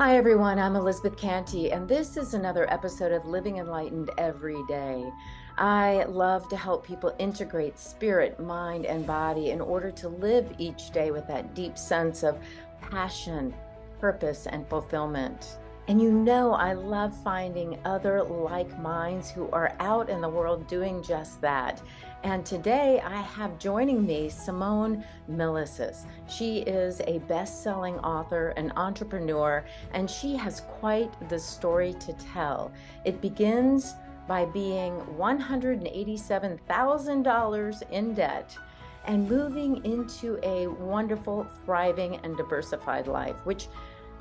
Hi, everyone. I'm Elizabeth Canty, and this is another episode of Living Enlightened Every Day. I love to help people integrate spirit, mind, and body in order to live each day with that deep sense of passion, purpose, and fulfillment. And I love finding other like minds who are out in the world doing just that. And today I have joining me Simone Milasas. She is a best-selling author, an entrepreneur, and she has quite the story to tell. It begins by being $187,000 in debt and moving into a wonderful, thriving, and diversified life, which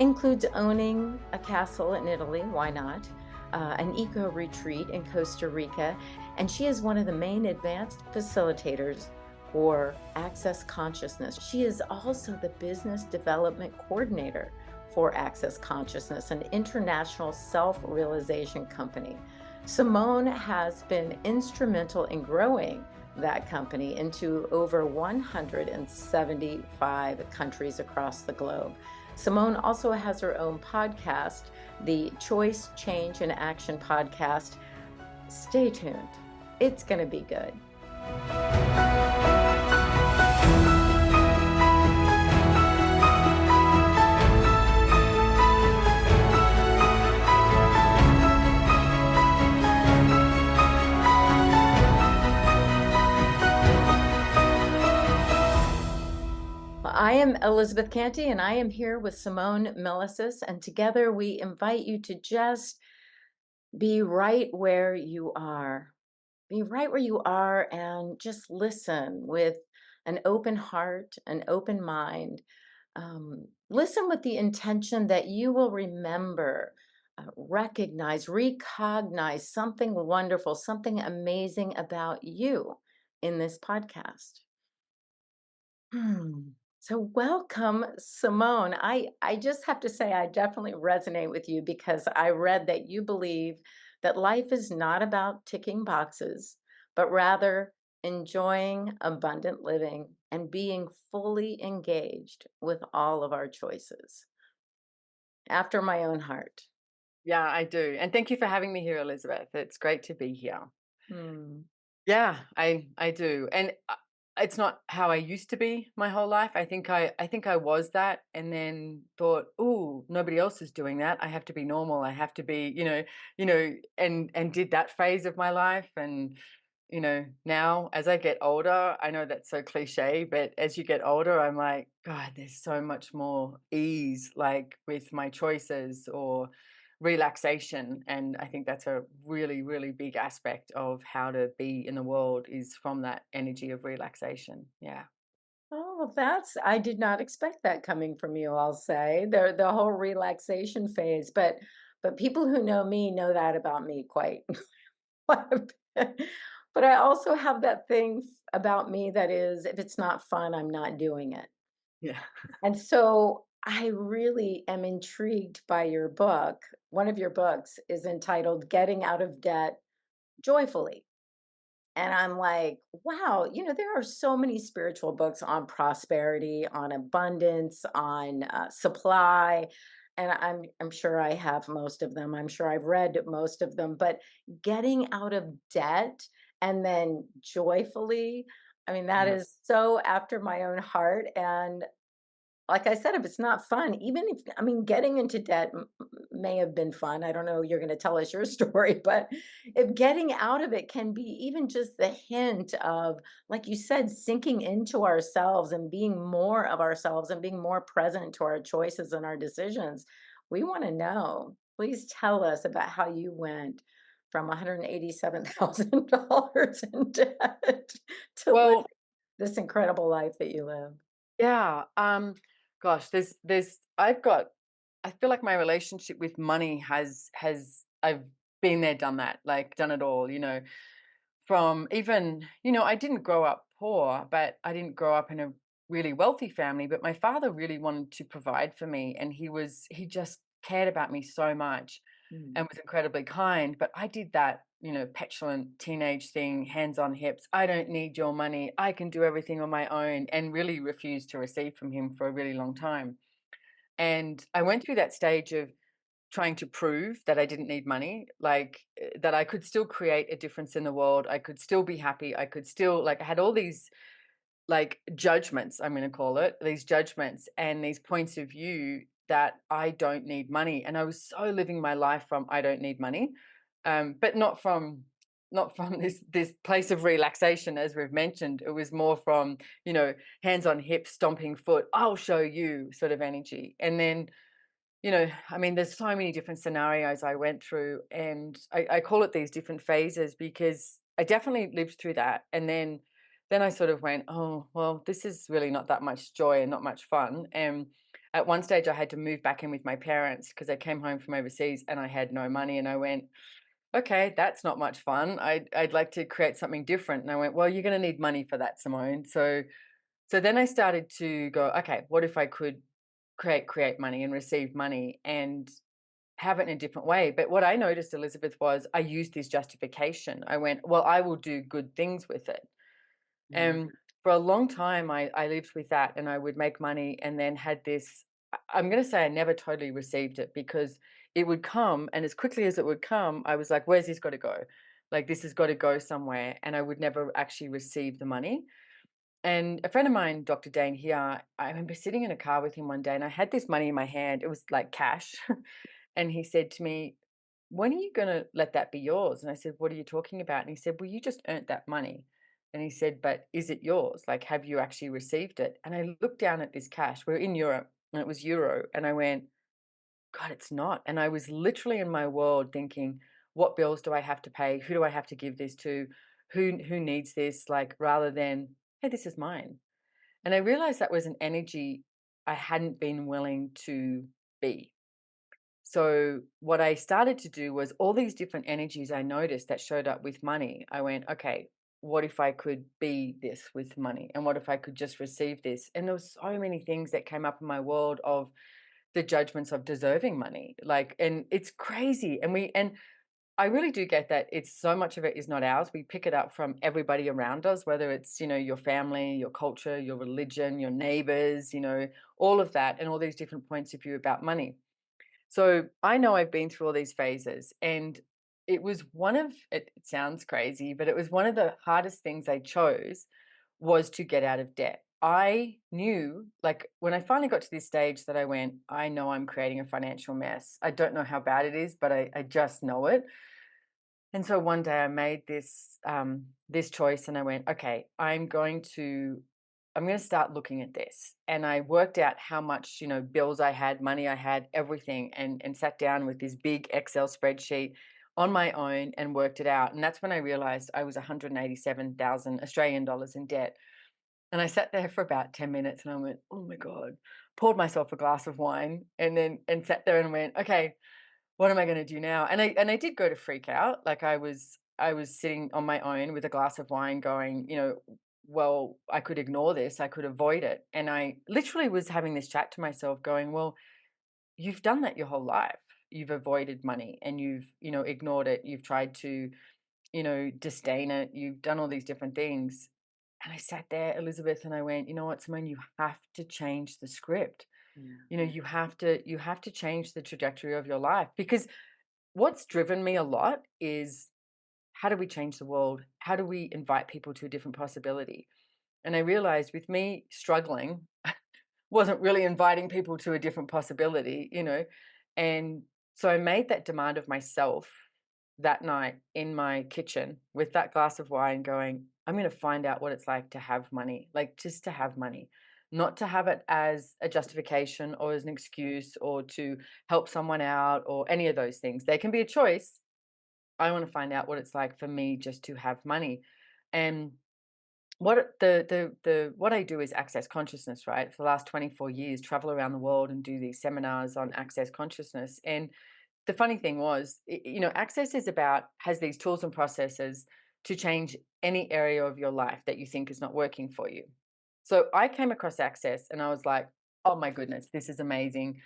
includes owning a castle in Italy, why not? An eco retreat in Costa Rica, and she is one of the main advanced facilitators for Access Consciousness. She is also the business development coordinator for Access Consciousness, an international self-realization company. Simone has been instrumental in growing that company into over 175 countries across the globe. Simone also has her own podcast, the Choice, Change, and Action podcast. Stay tuned. It's going to be good. I am Elizabeth Canty, and I am here with Simone Milasas, and together we invite you to just be right where you are. Be right where you are and just listen with an open heart, an open mind. Listen with the intention that you will remember, recognize something wonderful, something amazing about you in this podcast. Hmm. So welcome, Simone. I just have to say I definitely resonate with you because I read that you believe that life is not about ticking boxes, but rather enjoying abundant living and being fully engaged with all of our choices. After my own heart. Yeah, I do. And thank you for having me here, Elizabeth. It's great to be here. Hmm. Yeah, I do. And it's not how I used to be my whole life. I think I was that and then thought, "Oh, nobody else is doing that. I have to be normal. I have to be, and did that phase of my life and now as I get older, I know that's so cliche, but as you get older, I'm like, God, there's so much more ease, like with my choices or relaxation. And I think that's a really, really big aspect of how to be in the world is from that energy of relaxation. Yeah. Oh, I did not expect that coming from you, I'll say. The whole relaxation phase, but people who know me know that about me quite But I also have that thing about me that is, if it's not fun, I'm not doing it. Yeah. And so I really am intrigued by your book. One of your books is entitled Getting Out of Debt Joyfully. And I'm like, wow, there are so many spiritual books on prosperity, on abundance, on supply, and I'm sure I have most of them. I'm sure I've read most of them, but getting out of debt and then joyfully, I mean, that Yeah. is so after my own heart. And like I said, if it's not fun, even if I mean, getting into debt may have been fun. I don't know, you're gonna tell us your story, but if getting out of it can be even just the hint of, like you said, sinking into ourselves and being more of ourselves and being more present to our choices and our decisions, we wanna know. Please tell us about how you went from $187,000 in debt to live Well, this incredible life that you live. yeah. Gosh, there's I feel like my relationship with money has I've been there, done that, like done it all, from even, I didn't grow up poor, but I didn't grow up in a really wealthy family, but my father really wanted to provide for me and he just cared about me so much Mm. and was incredibly kind. But I did that, petulant teenage thing, hands on hips. I don't need your money. I can do everything on my own and really refused to receive from him for a really long time. And I went through that stage of trying to prove that I didn't need money, like, that I could still create a difference in the world. I could still be happy. I could still, like, I had all these, like, judgments, I'm gonna call it, these judgments and these points of view that I don't need money. And I was so living my life from I don't need money, but not from this place of relaxation, as we've mentioned. It was more from, you know, hands on hips, stomping foot, I'll show you sort of energy. And then, I mean, there's so many different scenarios I went through, and I call it these different phases because I definitely lived through that. And then I sort of went, oh, well, this is really not that much joy and not much fun. And at one stage, I had to move back in with my parents because I came home from overseas and I had no money. And I went, okay, that's not much fun. I'd like to create something different. And I went, well, you're going to need money for that, Simone. So then I started to go, okay, what if I could create money and receive money and have it in a different way? But what I noticed, Elizabeth, was I used this justification. I went, well, I will do good things with it. Mm, And for a long time, I lived with that, and I would make money and then had this. I'm going to say I never totally received it because it would come, and as quickly as it would come, I was like, where's this got to go? Like, this has got to go somewhere. And I would never actually receive the money. And a friend of mine, Dr. Dane here, I remember sitting in a car with him one day and I had this money in my hand. It was like cash. And he said to me, when are you going to let that be yours? And I said, what are you talking about? And he said, well, you just earned that money. And he said, but is it yours? Like, have you actually received it? And I looked down at this cash. We're in Europe and it was euro. And I went, God, it's not. And I was literally in my world thinking, what bills do I have to pay? Who do I have to give this to? Who needs this? Like, rather than, hey, this is mine. And I realized that was an energy I hadn't been willing to be. So what I started to do was all these different energies I noticed that showed up with money. I went, okay, what if I could be this with money? And what if I could just receive this? And there was so many things that came up in my world of the judgments of deserving money. Like, and it's crazy. And I really do get that it's so much of it is not ours. We pick it up from everybody around us, whether it's, your family, your culture, your religion, your neighbors, all of that, and all these different points of view about money. So I know I've been through all these phases, and it sounds crazy, but it was one of the hardest things I chose was to get out of debt. I knew, like, when I finally got to this stage that I went, I know I'm creating a financial mess. I don't know how bad it is, but I just know it. And so one day I made this choice and I went, okay, I'm going to start looking at this. And I worked out how much, bills I had, money I had, everything, and sat down with this big Excel spreadsheet on my own and worked it out. And that's when I realized I was 187,000 Australian dollars in debt. And I sat there for about 10 minutes and I went, oh my God, poured myself a glass of wine and sat there and went, okay, what am I gonna do now? And I did go to freak out. Like, I was sitting on my own with a glass of wine going, well, I could ignore this, I could avoid it. And I literally was having this chat to myself going, well, you've done that your whole life. You've avoided money and you've, ignored it. You've tried to, disdain it. You've done all these different things. And I sat there, Elizabeth, and I went, you know what, Simone, you have to change the script. yeah. You have to change the trajectory of your life because what's driven me a lot is how do we change the world? How do we invite people to a different possibility? And I realized with me struggling, wasn't really inviting people to a different possibility. And so I made that demand of myself that night in my kitchen with that glass of wine going, I'm going to find out what it's like to have money, like just to have money, not to have it as a justification or as an excuse or to help someone out or any of those things. They can be a choice. I want to find out what it's like for me just to have money. And what I do is access consciousness, right? For the last 24 years, travel around the world and do these seminars on access consciousness. And the funny thing was, access has these tools and processes to change any area of your life that you think is not working for you. So I came across access and I was like, oh my goodness, this is amazing.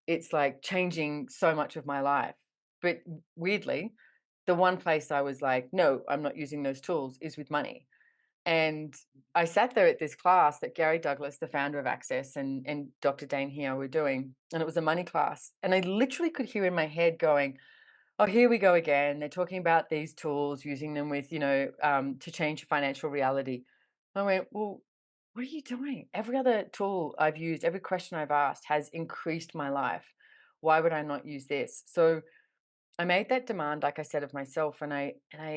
It's like changing so much of my life. But weirdly, the one place I was like, no, I'm not using those tools is with money. And I sat there at this class that Gary Douglas, the founder of Access, and Dr. Dane here were doing, and it was a money class. And I literally could hear in my head going, "Oh, here we go again. They're talking about these tools, using them with, to change your financial reality." I went, "Well, what are you doing? Every other tool I've used, every question I've asked has increased my life. Why would I not use this?" So I made that demand, like I said, of myself, and I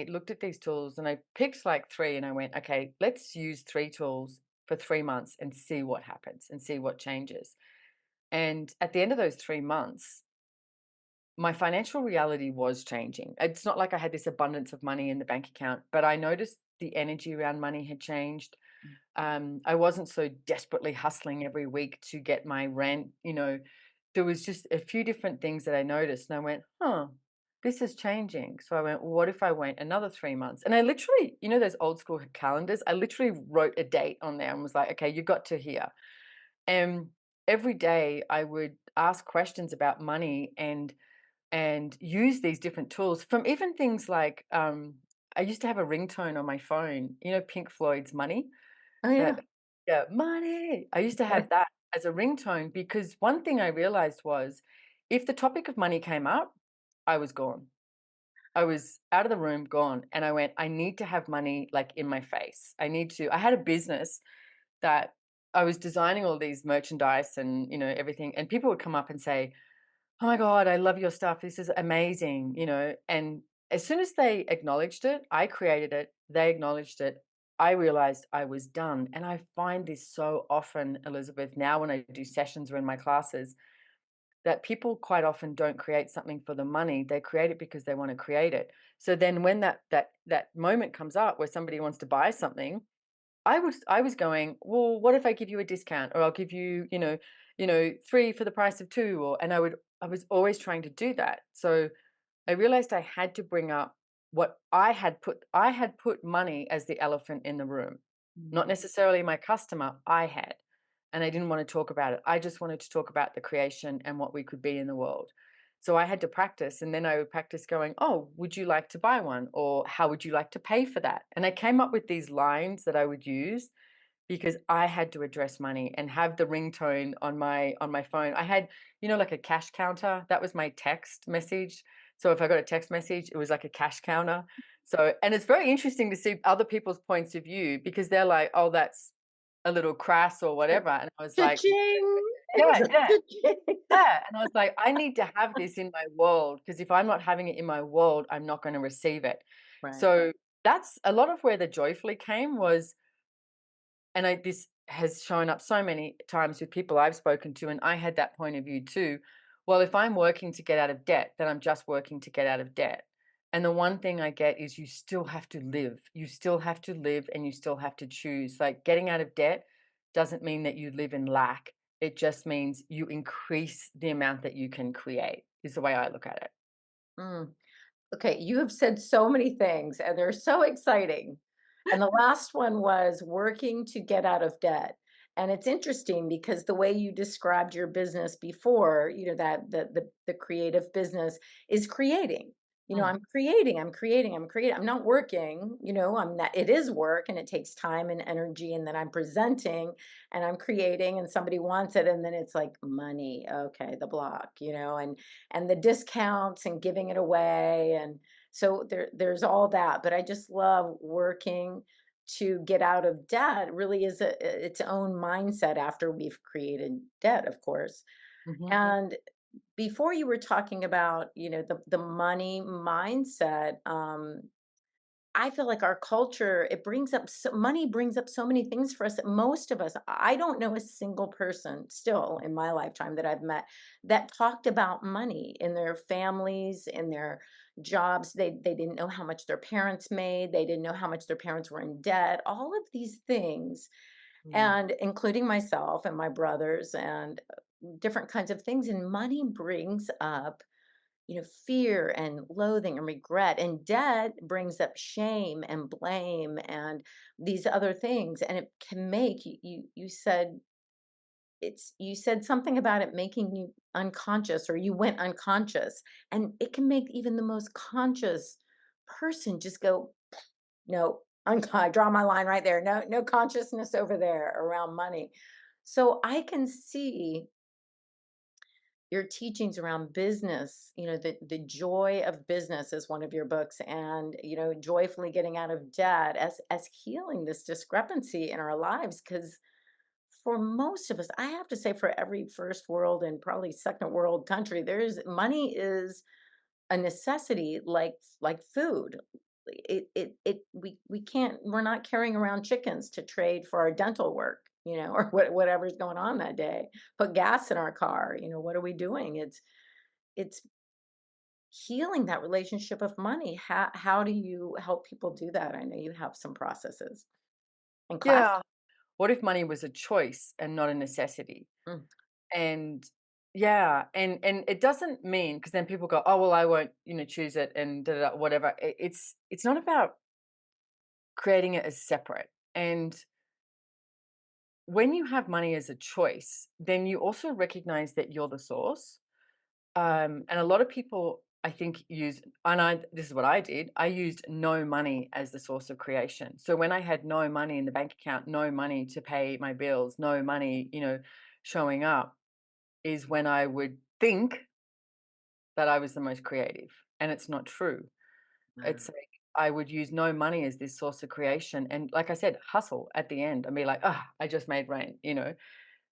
looked at these tools and I picked like three, and I went, okay, let's use three tools for 3 months and see what happens and see what changes. And at the end of those 3 months, my financial reality was changing. It's not like I had this abundance of money in the bank account, but I noticed the energy around money had changed. I wasn't so desperately hustling every week to get my rent. There was just a few different things that I noticed, and I went, huh, this is changing. So I went, well, what if I went another 3 months? And I literally, those old school calendars, I literally wrote a date on there and was like, okay, you got to here. And every day I would ask questions about money and use these different tools from even things like I used to have a ringtone on my phone, Pink Floyd's Money. Oh, yeah. That Yeah, money. I used to have that as a ringtone because one thing I realized was if the topic of money came up, I was gone. I was out of the room, gone. And I went, I need to have money like in my face. I had a business that I was designing all these merchandise and, everything. And people would come up and say, "Oh my god, I love your stuff. This is amazing," and as soon as they acknowledged it, I created it, they acknowledged it, I realized I was done, and I find this so often, Elizabeth, now when I do sessions or in my classes, that people quite often don't create something for the money, they create it because they wanna create it. So then when that moment comes up where somebody wants to buy something, I was going, "Well, what if I give you a discount? Or I'll give you, 3 for the price of 2," I was always trying to do that. So I realized I had to bring up what I had put money as the elephant in the room, not Mm. necessarily my customer, I had. And I didn't want to talk about it. I just wanted to talk about the creation and what we could be in the world. So I had to practice, and then I would practice going, "Oh, would you like to buy one? Or how would you like to pay for that?" And I came up with these lines that I would use because I had to address money and have the ringtone on my phone. I had, like a cash counter. That was my text message. So if I got a text message, it was like a cash counter. So, and it's very interesting to see other people's points of view because they're like, "Oh, that's a little crass or whatever." And I was like, Cha-ching. "Yeah, yeah, Cha-ching. yeah." And I was like, "I need to have this in my world because if I'm not having it in my world, I'm not going to receive it." Right. So that's a lot of where the joyfully came was, and this has shown up so many times with people I've spoken to, and I had that point of view too. Well, if I'm working to get out of debt, then I'm just working to get out of debt. And the one thing I get is you still have to live. You still have to live and you still have to choose. Like getting out of debt doesn't mean that you live in lack. It just means you increase the amount that you can create, is the way I look at it. Mm. Okay, you have said so many things, and they're so exciting. And the last one was working to get out of debt. And it's interesting because the way you described your business before, that the creative business is creating. Mm, I'm creating. I'm not working, I'm not, it is work and it takes time and energy, and then I'm presenting and I'm creating and somebody wants it, and then it's like money. Okay, the block, and the discounts and giving it away, and so there's all that. But I just love working to get out of debt. Really is its own mindset after we've created debt, of course. mhm, And before you were talking about, the money mindset, I feel like our culture, it brings up money brings up so many things for us that most of us, I don't know a single person still in my lifetime that I've met that talked about money in their families, in their jobs. They didn't know how much their parents made. They didn't know how much their parents were in debt. All of these things, mm, and including myself and my brothers, and different kinds of things. And money brings up, fear and loathing and regret, and debt brings up shame and blame and these other things, and it can make you said, you said something about it making you unconscious, or you went unconscious, and it can make even the most conscious person just go, no. I draw my line right there. No, no consciousness over there around money. So I can see your teachings around business, the joy of business is one of your books, and joyfully getting out of debt as healing this discrepancy in our lives. Because for most of us, I have to say, for every first world and probably second world country, there's money is a necessity, like food. We can't, we're not carrying around chickens to trade for our dental work, or whatever's going on that day. Put gas in our car, what are we doing? It's healing that relationship of money. How do you help people do that? I know you have some processes and class. Yeah. What if money was a choice and not a necessity? Mm, And yeah, and it doesn't mean because then people go, "Oh, well, I won't, choose it," and da, da, da, whatever. It's not about creating it as separate. And when you have money as a choice, then you also recognize that you're the source. And a lot of people, I think, use, and this is what I did. I used no money as the source of creation. So when I had no money in the bank account, no money to pay my bills, no money, showing up, is when I would think that I was the most creative. And it's not true. wow. It's like I would use no money as this source of creation. And like I said, hustle at the end and be like, ah, I just made rent,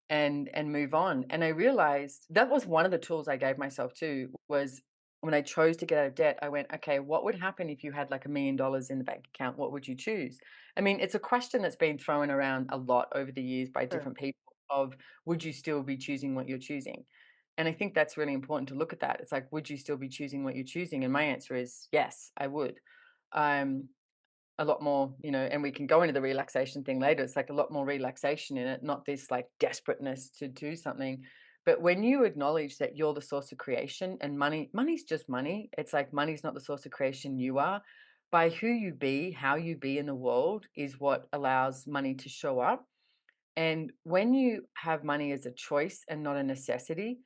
and move on. And I realized that was one of the tools I gave myself too, was when I chose to get out of debt, I went, okay, what would happen if you had like $1 million in the bank account? What would you choose? I mean, it's a question that's been thrown around a lot over the years by Sure. different people of would you still be choosing what you're choosing? And I think that's really important to look at that. It's like, would you still be choosing what you're choosing? And my answer is yes, I would. Um, a lot more, and we can go into the relaxation thing later. It's like a lot more relaxation in it, not this like desperateness to do something. But when you acknowledge that you're the source of creation and money's just money, it's like money's not the source of creation, you are. By who you be, how you be in the world is what allows money to show up. And when you have money as a choice and not a necessity,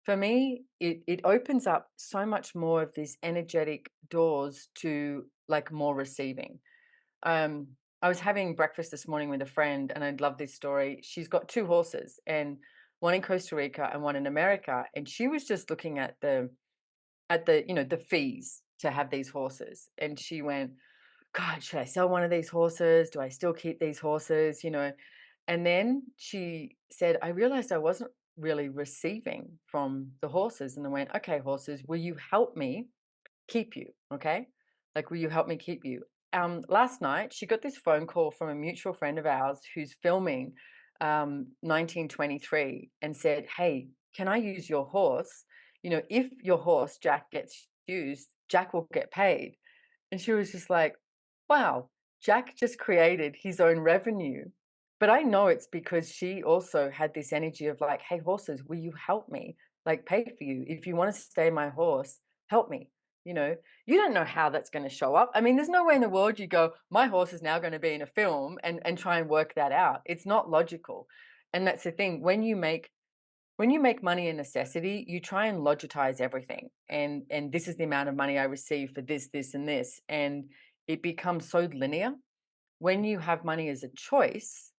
for me, it opens up so much more of these energetic doors to like more receiving. I was having breakfast this morning with a friend, and I love this story. She's got 2 horses, and one in Costa Rica and one in America, and she was just looking at the fees to have these horses, and she went, "God, should I sell one of these horses? Do I still keep these horses?" And then she said, "I realized I wasn't really receiving from the horses." And I went, "Okay, horses, will you help me keep you, okay? Like, will you help me keep you?" Last night, she got this phone call from a mutual friend of ours who's filming 1923 and said, "Hey, can I use your horse? If your horse, Jack, gets used, Jack will get paid." And she was just like, wow, Jack just created his own revenue. But I know it's because she also had this energy of like, hey, horses, will you help me? Like, pay for you. If you want to stay my horse, help me. You don't know how that's going to show up. I mean, there's no way in the world you go, my horse is now going to be in a film and try and work that out. It's not logical. And that's the thing. When you make money a necessity, you try and logitize everything. And this is the amount of money I receive for this, this, and this. And it becomes so linear. When you have money as a choice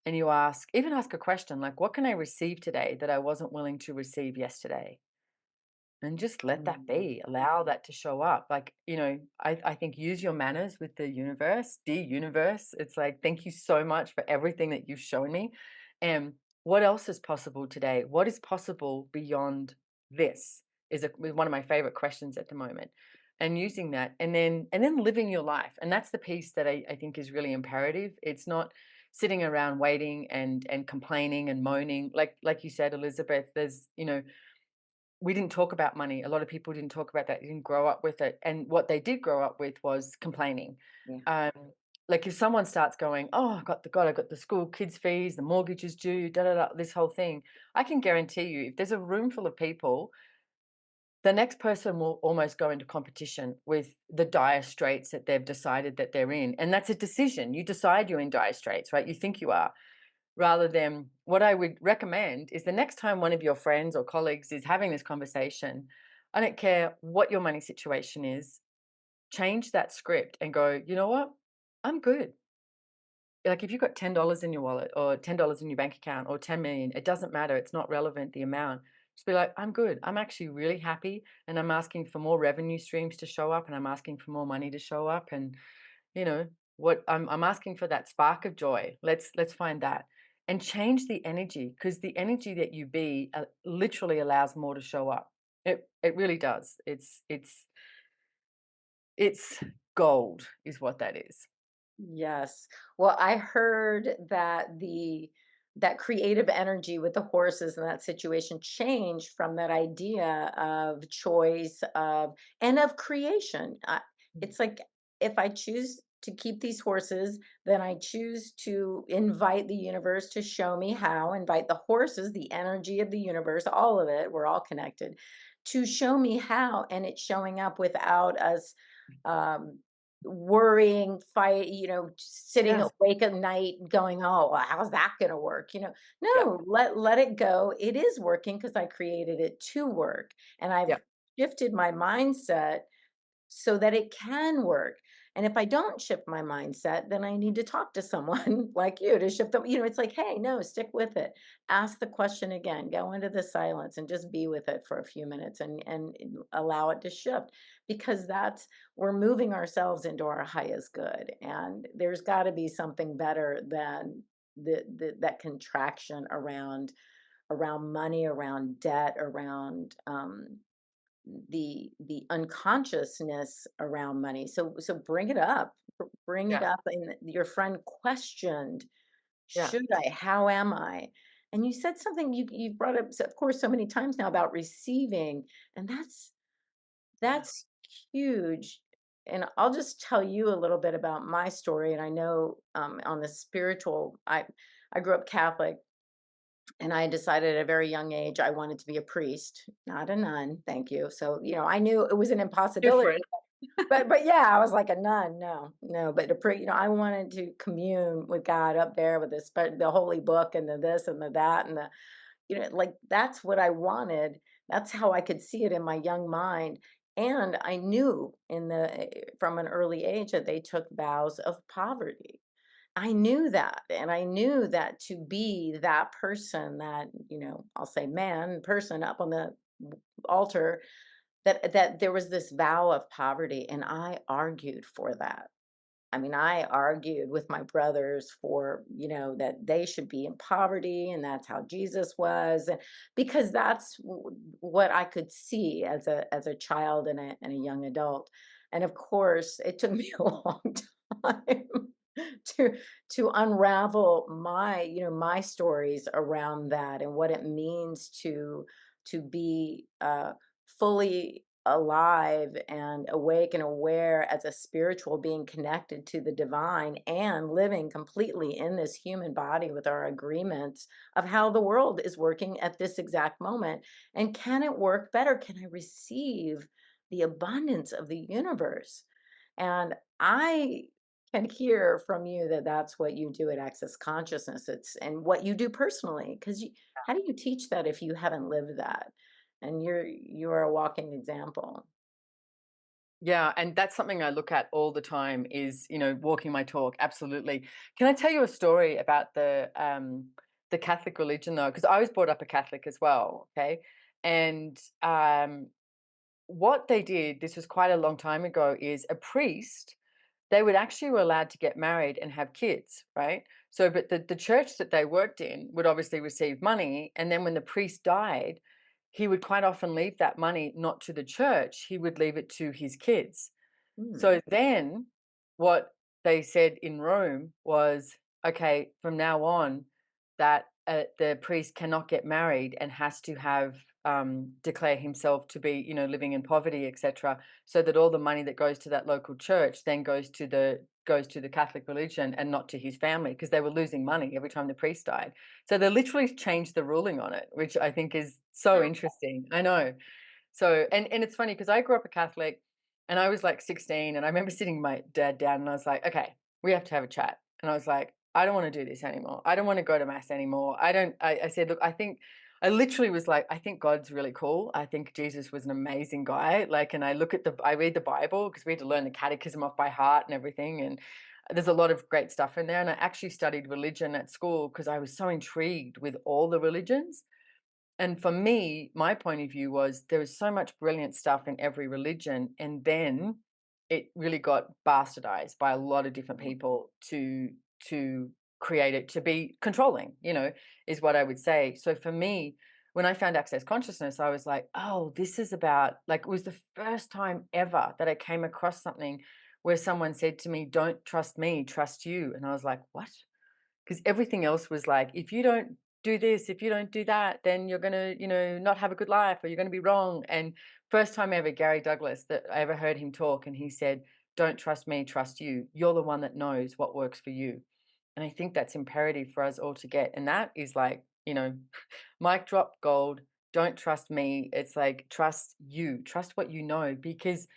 and you even ask a question like, what can I receive today that I wasn't willing to receive yesterday? And just let that Mm, be. Allow that to show up. Like, I think use your manners with the universe, the universe. It's like, thank you so much for everything that you've shown me. And what else is possible today? What is possible beyond this is one of my favorite questions at the moment. And using that and then living your life. And that's the piece that I think is really imperative. It's not sitting around waiting and complaining and moaning. Like you said, Elizabeth, we didn't talk about money. A lot of people didn't talk about that, didn't grow up with it. And what they did grow up with was complaining. yeah. Um, like if someone starts going, "Oh, I got the school kids' fees, the mortgage is due, da da da," this whole thing, I can guarantee you, if there's a room full of people, the next person will almost go into competition with the dire straits that they've decided that they're in. And that's a decision. You decide you're in dire straits, right? You think you are. Rather than what I would recommend is the next time one of your friends or colleagues is having this conversation, I don't care what your money situation is, change that script and go, you know what? I'm good. Like, if you've got $10 in your wallet or $10 in your bank account or 10,000,000, it doesn't matter, it's not relevant, the amount. Just be like, "I'm good. I'm actually really happy, and I'm asking for more revenue streams to show up, and I'm asking for more money to show up, and, you know, what I'm asking for that spark of joy. Let's find that." And change the energy, because the energy that you be, literally allows more to show up. It really does. It's gold is what that is. Yes. Well, I heard that that creative energy with the horses in that situation changed from that idea of choice of and of creation. Mm. It's like if I choose to keep these horses, then I choose to invite the universe to show me how, invite the horses, the energy of the universe, all of it, we're all connected, to show me how, and it's showing up without us um worrying, fight, sitting Yeah, awake at night going, "Oh, well, how's that gonna work?" yeah, No, let it go. It is working because I created it to work, and yeah, I've shifted my mindset so that it can work. And if I don't shift my mindset, then I need to talk to someone like you to shift them. It's like, hey, no, stick with it. Ask the question again, go into the silence and just be with it for a few minutes and allow it to shift because that's we're moving ourselves into our highest good. And there's got to be something better than that contraction around money, around debt, around the unconsciousness around money. So bring it up. Bring it yeah, up. And your friend questioned, yeah, should I? How am I? And you said something you brought up, of course, so many times now about receiving, and yeah. that's huge. And I'll just tell you a little bit about my story. And I know on the spiritual, I grew up Catholic, and I decided at a very young age I wanted to be a priest, not a nun, thank you. So, I knew it was an impossibility, Different. but yeah, I was like a nun, no, no, but a priest, I wanted to commune with God up there with the holy book and the this and the that and the, like that's what I wanted. That's how I could see it in my young mind. And I knew from an early age that they took vows of poverty. I knew that, and I knew that to be that person, that, I'll say man, person up on the altar, that there was this vow of poverty, and I argued for that. I mean, I argued with my brothers for, that they should be in poverty and that's how Jesus was, because that's what I could see as a child and a young adult. And of course, it took me a long time to to unravel my stories around that and what it means to be fully alive and awake and aware as a spiritual being connected to the divine and living completely in this human body with our agreements of how the world is working at this exact moment. And can it work better? Can I receive the abundance of the universe? And I can hear from you that that's what you do at Access Consciousness. It's and what you do personally, because how do you teach that if you haven't lived that? And you're a walking example. Yeah, and that's something I look at all the time is, walking my talk, absolutely. Can I tell you a story about the Catholic religion though? Because I was brought up a Catholic as well, okay? And what they did, this was quite a long time ago, is a priest, they would actually were allowed to get married and have kids, right? So, but the church that they worked in would obviously receive money. And then when the priest died, he would quite often leave that money not to the church, he would leave it to his kids. Mm, So then what they said in Rome was, okay, from now on, that the priest cannot get married and has to have declare himself to be, living in poverty, etc. So that all the money that goes to that local church then goes to the Catholic religion and not to his family because they were losing money every time the priest died. So they literally changed the ruling on it, which I think is so interesting. I know. So, and it's funny because I grew up a Catholic and I was like 16 and I remember sitting my dad down and I was like, "Okay, we have to have a chat." And I was like, "I don't want to do this anymore. I don't want to go to mass anymore. I said, "Look, I literally was like, I think God's really cool. I think Jesus was an amazing guy. Like, and I read the Bible because we had to learn the catechism off by heart and everything. And there's a lot of great stuff in there. And I actually studied religion at school because I was so intrigued with all the religions. And for me, my point of view was there was so much brilliant stuff in every religion, and then it really got bastardized by a lot of different people to create it to be controlling, is what I would say. So for me, when I found Access Consciousness, I was like, oh, this is about, like, it was the first time ever that I came across something where someone said to me, don't trust me, trust you. And I was like, what? Because everything else was like, if you don't do this, if you don't do that, then you're gonna, not have a good life, or you're gonna be wrong. And first time ever, Gary Douglas, that I ever heard him talk, and he said, "Don't trust me, trust you. You're the one that knows what works for you." And I think that's imperative for us all to get. And that is like, mic drop gold. Don't trust me. It's like, trust you, trust what you know. Because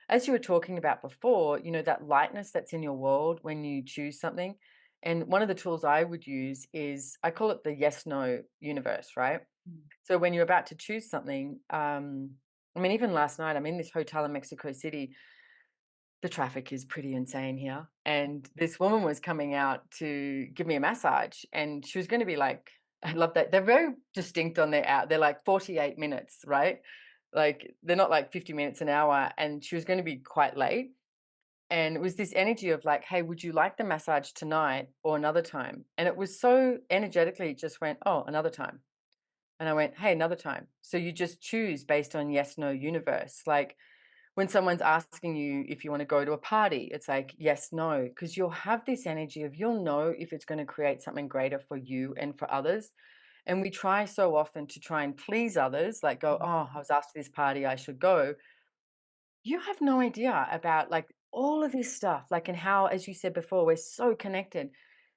as you were talking about before, that lightness that's in your world when you choose something. And one of the tools I would use is, I call it the yes no universe, right? Mm. So when you're about to choose something, I mean, even last night, I'm in this hotel in Mexico City. The traffic is pretty insane here. And this woman was coming out to give me a massage, and she was going to be like, I love that. They're very distinct on their out. They're like 48 minutes, right? Like they're not like 50 minutes an hour. And she was going to be quite late. And it was this energy of like, hey, would you like the massage tonight or another time? And it was so energetically, it just went, oh, another time. And I went, hey, another time. So you just choose based on yes, no universe. Like, when someone's asking you if you want to go to a party, it's like, yes, no, because you'll have this energy of, you'll know if it's going to create something greater for you and for others. And we try so often to try and please others, like go, oh, I was asked to this party, I should go. You have no idea about like all of this stuff, like, and how, as you said before, we're so connected,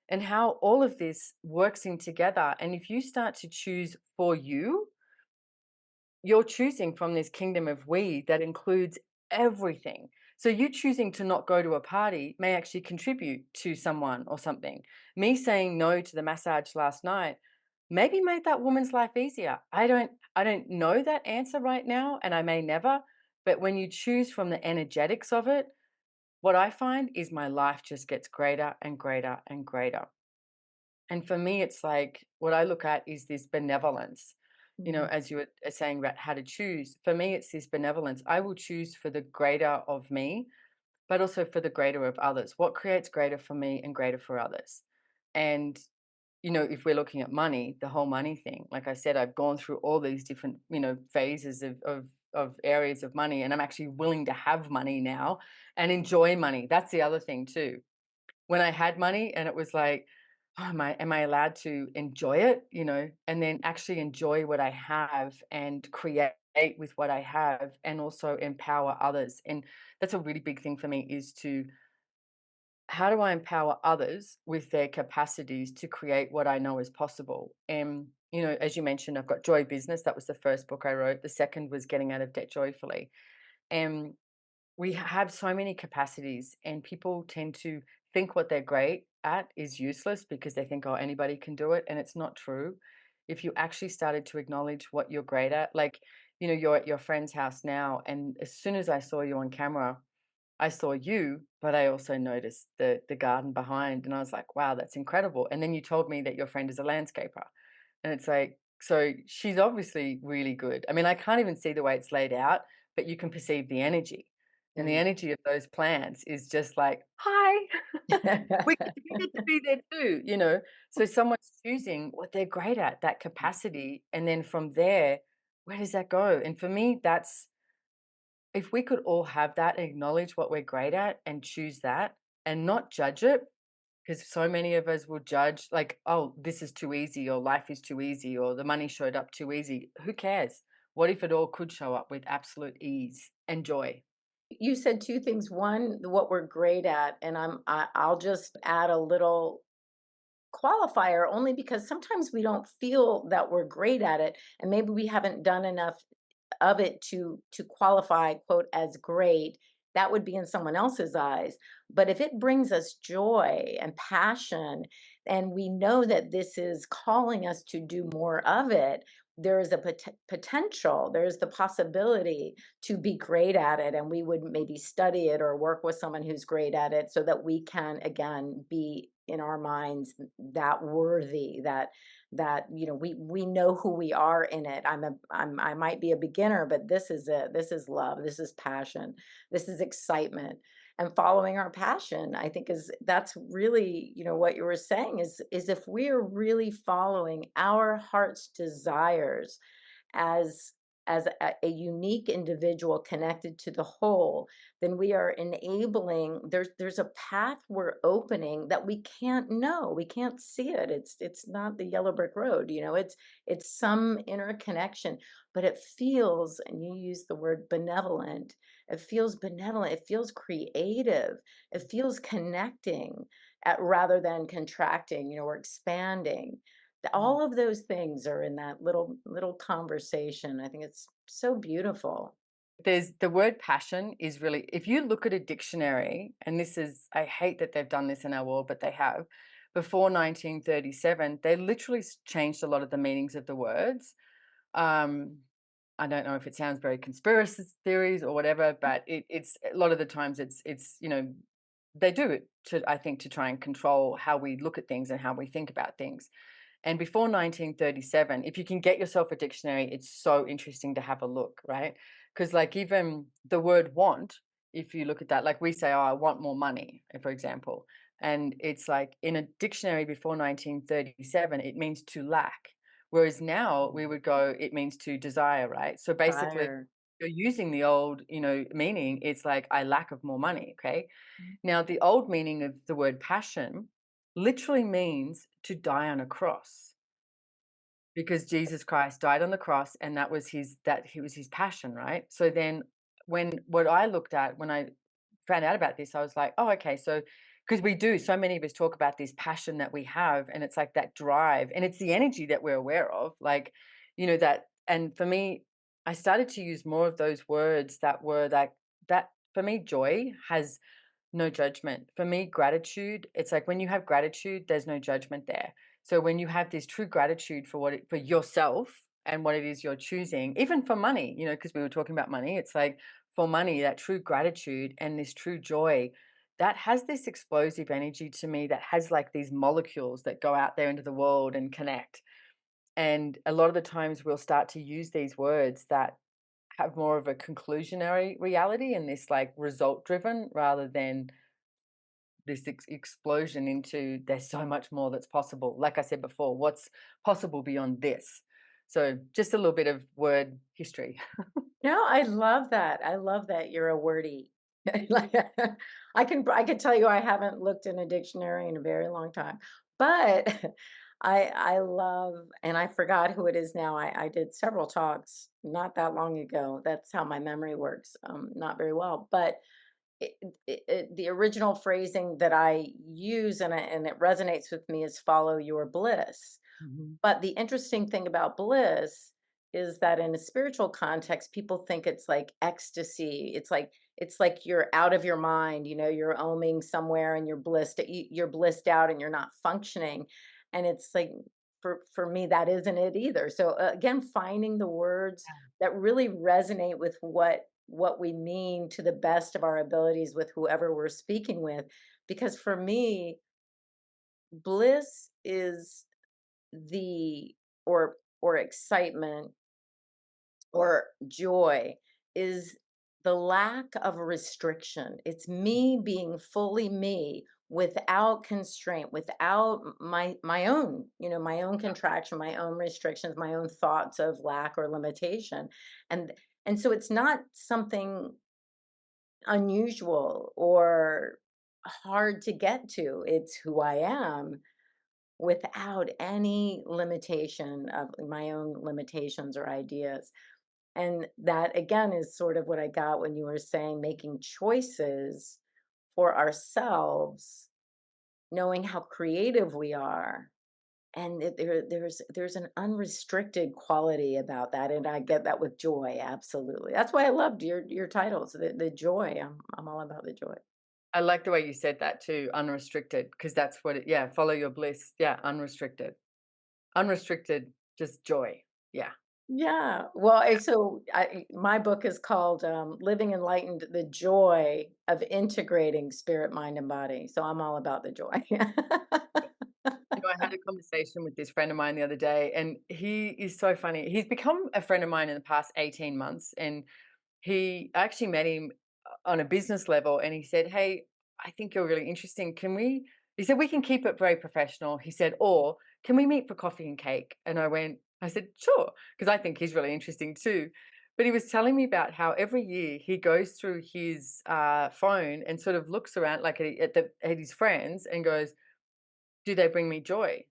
and how all of this works in together. And if you start to choose for you, you're choosing from this kingdom of we that includes everything. So you choosing to not go to a party may actually contribute to someone or something. Me saying no to the massage last night maybe made that woman's life easier. I don't know that answer right now, and I may never, but when you choose from the energetics of it, what I find is my life just gets greater and greater and greater. And for me, it's like what I look at is this benevolence. Mm. As you were saying about how to choose, for me, it's this benevolence. I will choose for the greater of me, but also for the greater of others. What creates greater for me and greater for others? And, if we're looking at money, the whole money thing, like I said, I've gone through all these different, phases of areas of money, and I'm actually willing to have money now and enjoy money. That's the other thing too. When I had money and it was like, "Oh, am I allowed to enjoy it?" And then actually enjoy what I have and create with what I have, and also empower others. And that's a really big thing for me, is to, how do I empower others with their capacities to create what I know is possible? And, as you mentioned, I've got Joy Business. That was the first book I wrote. The second was Getting Out of Debt Joyfully. And we have so many capacities, and people tend to think what they're great at is useless because they think, oh, anybody can do it. And it's not true. If you actually started to acknowledge what you're great at, like, you're at your friend's house now, and as soon as I saw you on camera, I saw you, but I also noticed the garden behind, and I was like, wow, that's incredible. And then you told me that your friend is a landscaper. And it's like, so she's obviously really good. I mean, I can't even see the way it's laid out, but you can perceive the energy. And the Mm. energy of those plants is just like, hi, we get to be there too. So someone's choosing what they're great at, that capacity. And then from there, where does that go? And for me, that's, if we could all have that, acknowledge what we're great at and choose that and not judge it, because so many of us will judge, like, oh, this is too easy, or life is too easy, or the money showed up too easy. Who cares? What if it all could show up with absolute ease and joy? You said two things. One, what we're great at, and I'll just add a little qualifier only because sometimes we don't feel that we're great at it, and maybe we haven't done enough of it to qualify, quote, as great. That would be in someone else's eyes. But if it brings us joy and passion, and we know that this is calling us to do more of it, there is a potential, there's the possibility to be great at it, and we would maybe study it or work with someone who's great at it so that we can again be in our minds that worthy, that we know who we are in it. I might be a beginner, but this is it. This is love. This is passion. This is excitement. And following our passion, I think, is that's really, what you were saying is if we are really following our heart's desires as a unique individual connected to the whole, then we are enabling, there's a path we're opening that we can't know, we can't see it. It's not the yellow brick road, it's some interconnection, but it feels, and you use the word benevolent, it feels creative, it feels connecting, rather than contracting, or expanding. All of those things are in that little conversation. I think it's so beautiful. There's the word passion is really, if you look at a dictionary, and this is, I hate that they've done this in our world, but they have. Before 1937, they literally changed a lot of the meanings of the words. Um, I don't know if it sounds very conspiracy theories or whatever, but it's a lot of the times it's they do it to, I think, to try and control how we look at things and how we think about things. And before 1937, if you can get yourself a dictionary, it's so interesting to have a look, right? Because, like, even the word want, if you look at that, like we say, oh, I want more money, for example. And it's like in a dictionary before 1937, it means to lack. Whereas now we Mm. would go, it means to desire, right? So basically, Desire. you're using the old, meaning. It's like, I lack of more money. Okay. Mm. Now, the old meaning of the word passion literally means to die on a cross, because Jesus Christ died on the cross, and that he was his passion, right? So then what I looked at when I found out about this, I was like, "Oh, okay." So because we do, so many of us talk about this passion that we have, and it's like that drive, and it's the energy that we're aware of, like, that. And for me, I started to use more of those words that were that for me, joy has no judgment. For me, gratitude, it's like when you have gratitude, there's no judgment there. So when you have this true gratitude for for yourself and what it is you're choosing, even for money, because we were talking about money, it's like for money, that true gratitude and this true joy, that has this explosive energy to me, that has like these molecules that go out there into the world and connect. And a lot of the times we'll start to use these words that have more of a conclusionary reality and this like result driven, rather than this explosion into, there's so much more that's possible. Like I said before, what's possible beyond this? So just a little bit of word history. No, I love that. I love that you're a wordy. Like, I can tell you I haven't looked in a dictionary in a very long time, but I love, and I forgot who it is now. I did several talks not that long ago. That's how my memory works. Not very well, but the original phrasing that I use, and it resonates with me, is "follow your bliss." Mhm. But the interesting thing about bliss is that in a spiritual context, people think it's like ecstasy. It's like you're out of your mind, you're oming somewhere and you're blissed out and you're not functioning. And it's like, for me, that isn't it either. So again, finding the words that really resonate with what we mean to the best of our abilities with whoever we're speaking with. Because for me, bliss is the or excitement or joy is the lack of restriction. It's me being fully me without constraint, without my own, my own contraction, my own restrictions, my own thoughts of lack or limitation. And and so it's not something unusual or hard to get to. It's who I am without any limitation of my own limitations or ideas. And that again is sort of what I got when you were saying making choices for ourselves, knowing how creative we are. And there's an unrestricted quality about that. And I get that with joy, absolutely. That's why I loved your titles, the joy. I'm all about the joy. I like the way you said that too, unrestricted, because that's what it, yeah, follow your bliss. Yeah, unrestricted. Unrestricted, just joy. Yeah. Yeah. Well, so my book is called Living Enlightened, The Joy of Integrating Spirit, Mind, and Body. So I'm all about the joy. You know, I had a conversation with this friend of mine the other day, and he is so funny. He's become a friend of mine in the past 18 months, and I actually met him on a business level, and he said, "Hey, I think you're really interesting. Can we?" He said, "We can keep it very professional." He said, "Or can we meet for coffee and cake?" And I said, "Sure," because I think he's really interesting too. But he was telling me about how every year he goes through his phone and sort of looks around, like at his friends, and goes, "Do they bring me joy?"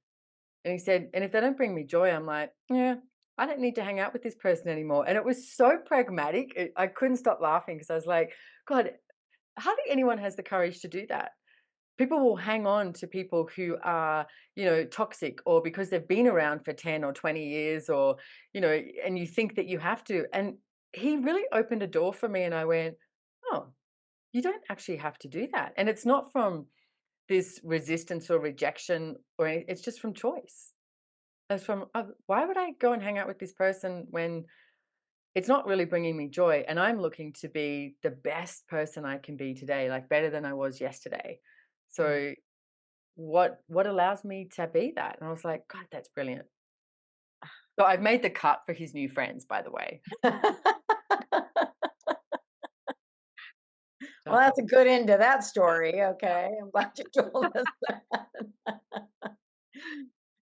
And he said, "And if they don't bring me joy, I'm like, yeah, I don't need to hang out with this person anymore." And it was so pragmatic. I couldn't stop laughing because I was like, God, hardly anyone has the courage to do that. People will hang on to people who are, toxic, or because they've been around for 10 or 20 years, or, and you think that you have to. And he really opened a door for me. And I went, oh, you don't actually have to do that. And it's not from this resistance or rejection, it's just from choice. As from, why would I go and hang out with this person when it's not really bringing me joy? And I'm looking to be the best person I can be today, like better than I was yesterday. Mm. So what allows me to be that? And I was like, God, that's brilliant. So I've made the cut for his new friends, by the way. So I Well, that's thought, a good end to that story. Okay. I'm glad you told us that.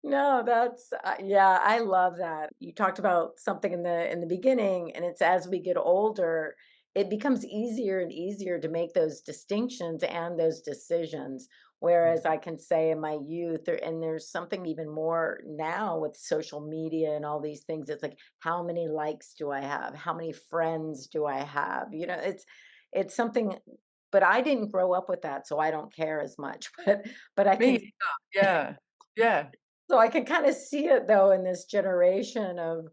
No, that's yeah, I love that. You talked about something in the beginning, and it's as we get older, it becomes easier and easier to make those distinctions and those decisions. yeah, Whereas I can say in my youth, and there's something even more now with social media and all these things. It's like, how many likes do I have? How many friends do I have? It's something, but I didn't grow up with that, so I don't care as much. But I me can either. Yeah, yeah, so I can kind of see it though in this generation of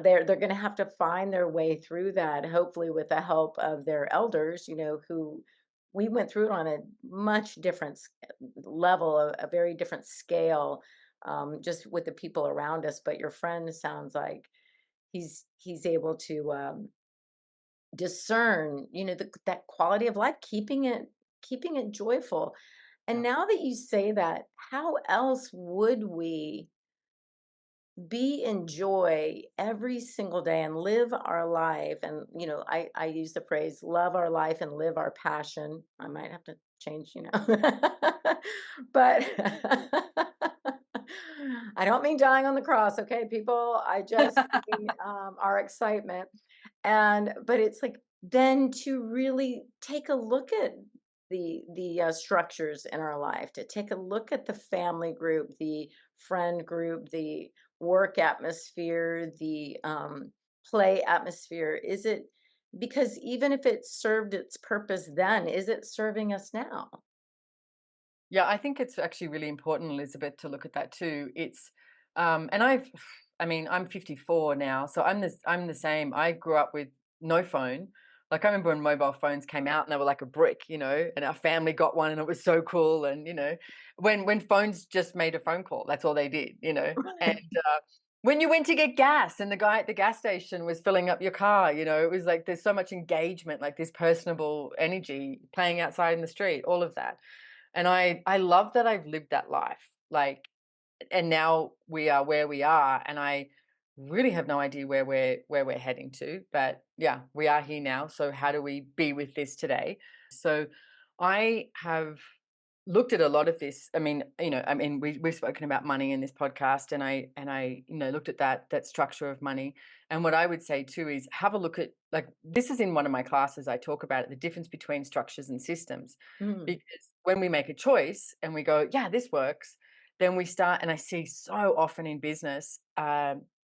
they're going to have to find their way through that, hopefully with the help of their elders, who we went through it on a much different level, a very different scale, just with the people around us. But your friend sounds like he's able to discern, that quality of life, keeping it joyful. And yeah. now that you say that, how else would we be in joy every single day and live our life? And I use the phrase love our life and live our passion. I might have to change, but I don't mean dying on the cross, okay, people. I just mean our excitement. But it's like then to really take a look at the structures in our life, to take a look at the family group, the friend group, the work atmosphere, the play atmosphere. Is it, because even if it served its purpose then, is it serving us now? Yeah, I think it's actually really important, Elizabeth, to look at that too. And I mean, I'm 54 now, so I'm the same. I grew up with no phone. Like I remember when mobile phones came out and they were like a brick, and our family got one and it was so cool. And when phones just made a phone call, that's all they did. And when you went to get gas and the guy at the gas station was filling up your car, it was like there's so much engagement, like this personable energy playing outside in the street, all of that. And I love that I've lived that life, like, and now we are where we are, and I really have no idea where we're heading to, but yeah, we are here now, so how do we be with this today? So, I have looked at a lot of this. I mean, we've spoken about money in this podcast, and I looked at that structure of money, and what I would say too is have a look at, like, this is in one of my classes. I talk about it, the difference between structures and systems, Mm, because when we make a choice and we go, yeah, this works, then we start, and I see so often in business,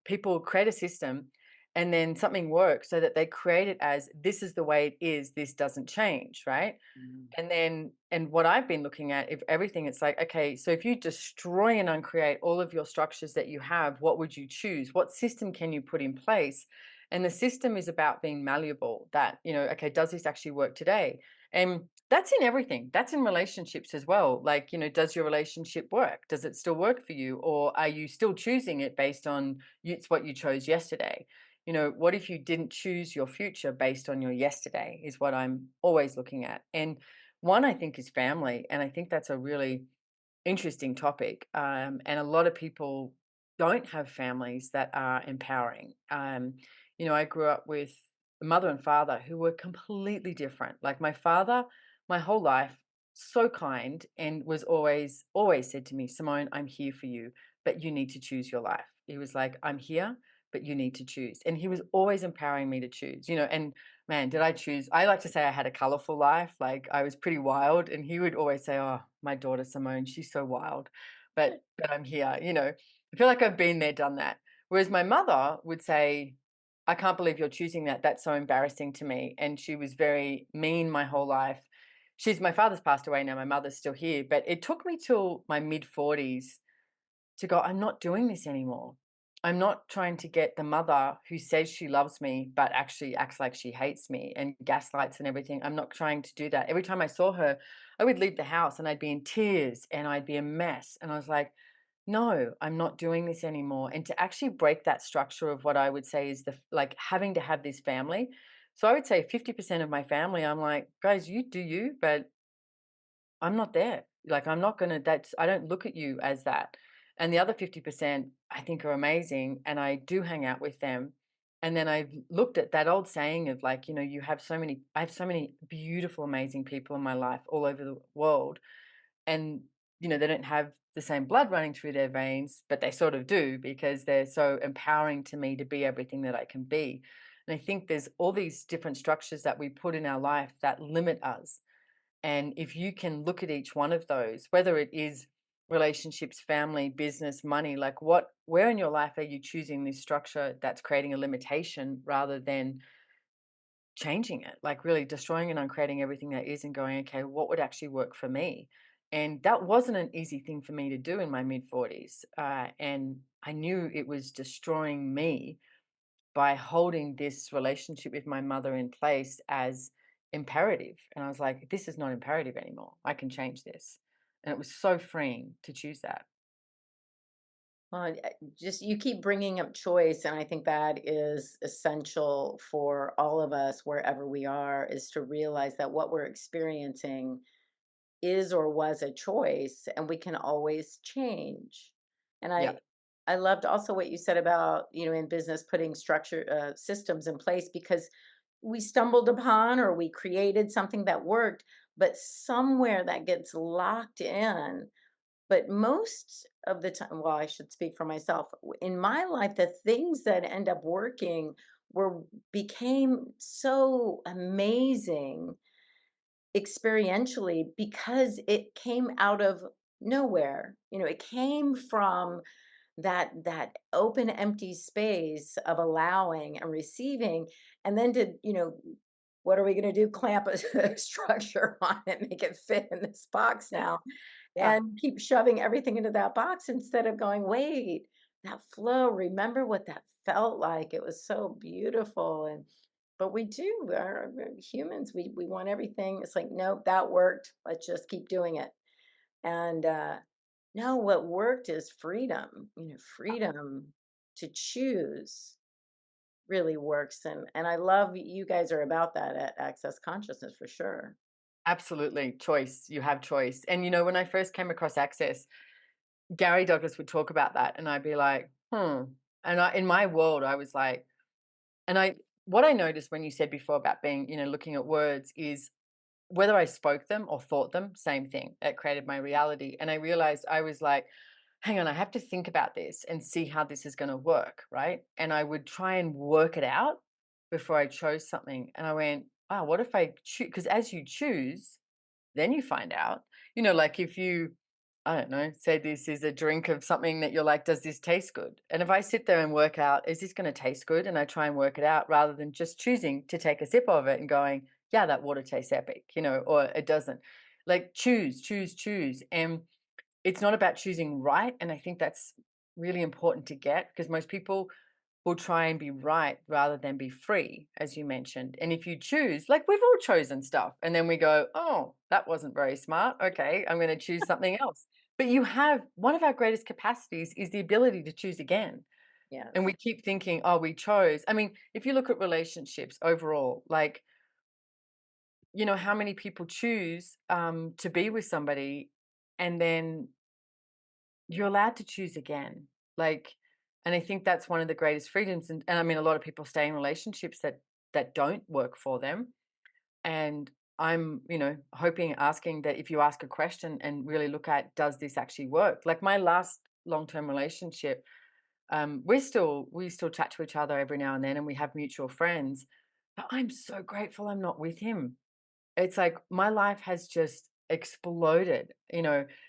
people create a system and then something works so that they create it as this is the way it is, this doesn't change, right? mm, And what I've been looking at, if everything, it's like, okay, so if you destroy and uncreate all of your structures that you have, what would you choose? What system can you put in place? And the system is about being malleable, that, okay, does this actually work today? And that's in everything. That's in relationships as well. Like, does your relationship work? Does it still work for you? Or are you still choosing it based on it's what you chose yesterday? What if you didn't choose your future based on your yesterday, is what I'm always looking at. And one, I think, is family. And I think that's a really interesting topic. And a lot of people don't have families that are empowering. I grew up with a mother and father who were completely different. Like my father, my whole life, so kind, and was always said to me, Simone, I'm here for you, but you need to choose your life. He was like, I'm here, but you need to choose. And he was always empowering me to choose, and man, did I choose. I like to say I had a colorful life, like, I was pretty wild, and he would always say, "Oh, my daughter Simone, she's so wild, but I'm here." I feel like I've been there, done that. Whereas my mother would say, "I can't believe you're choosing that. That's so embarrassing to me." And she was very mean my whole life. My father's passed away now, my mother's still here, but it took me till my mid-40s to go, I'm not doing this anymore. I'm not trying to get the mother who says she loves me, but actually acts like she hates me and gaslights and everything. I'm not trying to do that. Every time I saw her, I would leave the house and I'd be in tears and I'd be a mess. And I was like, no, I'm not doing this anymore. And to actually break that structure of what I would say is like having to have this family. So I would say 50% of my family, I'm like, guys, you do you, but I'm not there. Like, I'm not gonna that's I don't look at you as that. And the other 50% I think are amazing, and I do hang out with them. And then I've looked at that old saying of like, I have so many beautiful, amazing people in my life all over the world. And, they don't have the same blood running through their veins, but they sort of do because they're so empowering to me to be everything that I can be. And I think there's all these different structures that we put in our life that limit us, and if you can look at each one of those, whether it is relationships, family, business, money, like where in your life are you choosing this structure that's creating a limitation rather than changing it, like really destroying and uncreating everything that is and going, okay, what would actually work for me? And that wasn't an easy thing for me to do in my mid 40s. And I knew it was destroying me by holding this relationship with my mother in place as imperative. And I was like, this is not imperative anymore. I can change this. And it was so freeing to choose that. Well, just you keep bringing up choice, and I think that is essential for all of us wherever we are, is to realize that what we're experiencing is or was a choice, and we can always change. And Yeah. I loved also what you said about, in business putting structure systems in place, because we stumbled upon or we created something that worked, but somewhere that gets locked in. But most of the time, well, I should speak for myself. In my life, the things that end up working were became so amazing experientially because it came out of nowhere. It came from that open empty space of allowing and receiving, and then to, what are we going to do, clamp a structure on it, make it fit in this box now, Yeah. and keep shoving everything into that box instead of going, wait, that flow, remember what that felt like. It was so beautiful. And but we do, we're humans, we want everything. It's like, nope, that worked, let's just keep doing it. And no, what worked is freedom. Freedom to choose really works. And I love you guys are about that at Access Consciousness for sure. Absolutely. Choice. You have choice. And when I first came across Access, Gary Douglas would talk about that. And I'd be like, hmm. And in my world, I was like, what I noticed when you said before about being, looking at words is whether I spoke them or thought them, same thing. That created my reality. And I realized I was like, hang on, I have to think about this and see how this is going to work. Right. And I would try and work it out before I chose something. And I went, wow, what if I choose? Because as you choose, then you find out. Like if you, I don't know, say this is a drink of something that you're like, does this taste good? And if I sit there and work out, is this going to taste good? And I try and work it out rather than just choosing to take a sip of it and going, yeah, that water tastes epic, or it doesn't. Like choose, choose, choose. And it's not about choosing right. And I think that's really important to get because most people will try and be right rather than be free, as you mentioned. And if you choose, like we've all chosen stuff, and then we go, oh, that wasn't very smart. Okay, I'm going to choose something else. But you have one of our greatest capacities is the ability to choose again. And we Yes. keep thinking, oh, we chose. I mean, if you look at relationships overall, like, how many people choose to be with somebody and then you're allowed to choose again. Like, and I think that's one of the greatest freedoms. And I mean, a lot of people stay in relationships that don't work for them. And I'm, hoping, asking that if you ask a question and really look at, does this actually work? Like my last long-term relationship, we still chat to each other every now and then, and we have mutual friends. But I'm so grateful I'm not with him. It's like my life has just exploded,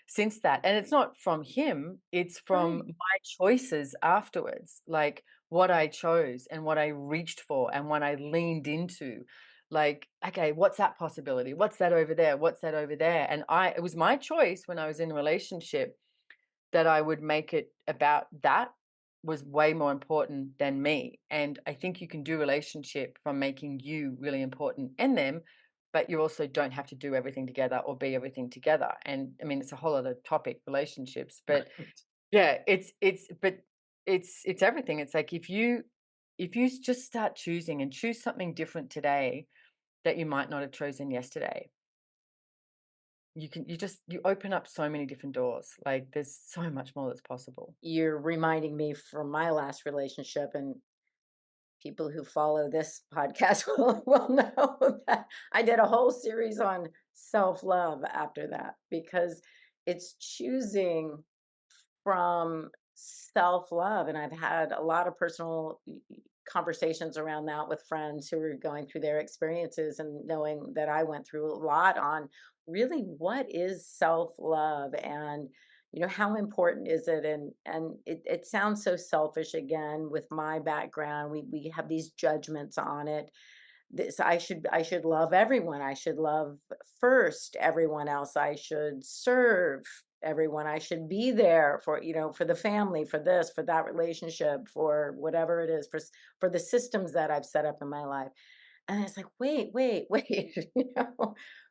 since that. And it's not from him, it's from Right. my choices afterwards, like what I chose and what I reached for and what I leaned into. Like, okay, what's that possibility? What's that over there? What's that over there? And it was my choice when I was in a relationship that I would make it about that was way more important than me. And I think you can do relationship from making you really important in them, but you also don't have to do everything together or be everything together. And I mean, it's a whole other topic, relationships. But yeah, it's everything. It's like if you just start choosing and choose something different today that you might not have chosen yesterday, you open up so many different doors. Like there's so much more that's possible. You're reminding me from my last relationship, and people who follow this podcast will know that I did a whole series on self-love after that, because it's choosing from self-love, and I've had a lot of personal conversations around that with friends who are going through their experiences, and knowing that I went through a lot on really what is self-love, and how important is it, and it sounds so selfish again with my background. We have these judgments on it. This I should love everyone. I should love first everyone else. I should serve everyone. I should be there for, for the family, for this, for that relationship, for whatever it is, for the systems that I've set up in my life. And it's like, wait, wait, wait,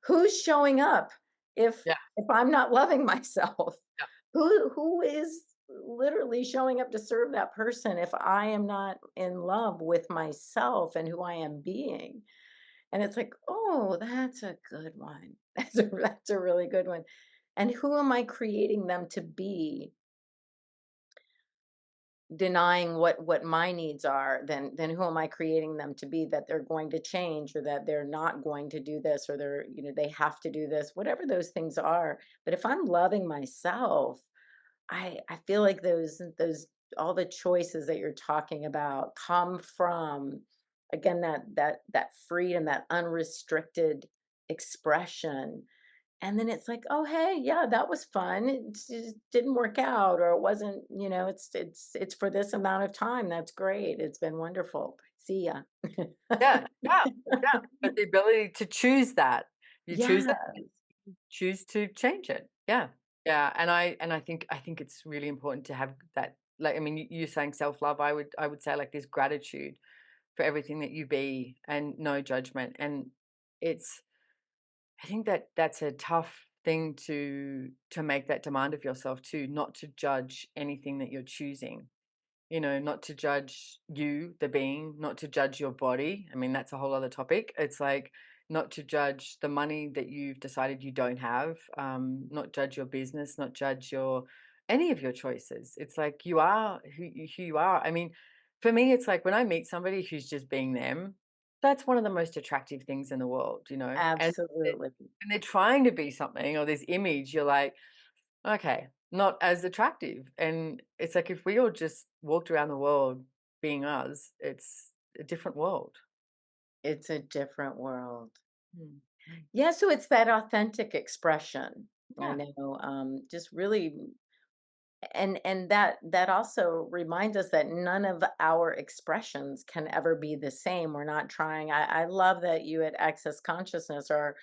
who's showing up Yeah, if I'm not loving myself? yeah, Who is literally showing up to serve that person if I am not in love with myself and who I am being? And it's like, oh, that's a good one. That's a really good one. And who am I creating them to be, denying what my needs are? Then who am I creating them to be, that they're going to change, or that they're not going to do this, or they have to do this, whatever those things are. But if I'm loving myself, I feel like those all the choices that you're talking about come from, again, that freedom, that unrestricted expression. And then it's like, oh hey, yeah, that was fun. It just didn't work out, or it wasn't, it's for this amount of time. That's great. It's been wonderful. See ya. yeah, yeah, yeah. But the ability to choose that, you choose that, Yes, choose to change it. Yeah, yeah. And I think it's really important to have that. Like, I mean, you're saying self love. I would say like this gratitude for everything that you be and no judgment. And it's I think that that's a tough thing to make that demand of yourself too, not to judge anything that you're choosing. Not to judge you, the being, not to judge your body. I mean, that's a whole other topic. It's like not to judge the money that you've decided you don't have, not judge your business, not judge any of your choices. It's like you are who you are. I mean, for me, it's like when I meet somebody who's just being them, that's one of the most attractive things in the world, And absolutely. when they're trying to be something or this image, you're like, okay, not as attractive. And it's like if we all just walked around the world being us, it's a different world. It's a different world. Mm, mm. Yeah, so it's that authentic expression. I Yeah, know, just really, and that also reminds us that none of our expressions can ever be the same. We're not trying. I love that you at Access Consciousness are.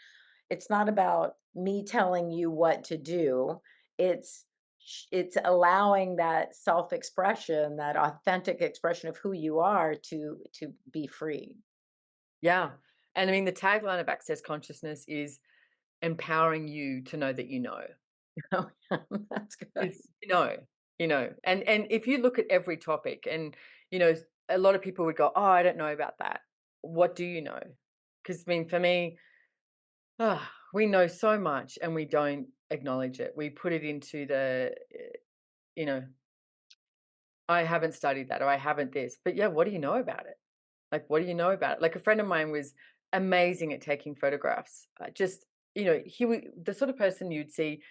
It's not about me telling you what to do. It's it's allowing that self-expression, that authentic expression of who you are to be free. Yeah. And I mean, the tagline of Access Consciousness is empowering you to know that you know. Oh, that's good. Is and if you look at every topic and, a lot of people would go, "Oh, I don't know about that." What do you know? Because I mean, for me, we know so much and we don't acknowledge it. We put it into you know, I haven't studied that or I haven't this. But yeah, what do you know about it? Like, what do you know about it? Like a friend of mine was amazing at taking photographs. Just, the sort of person he'd see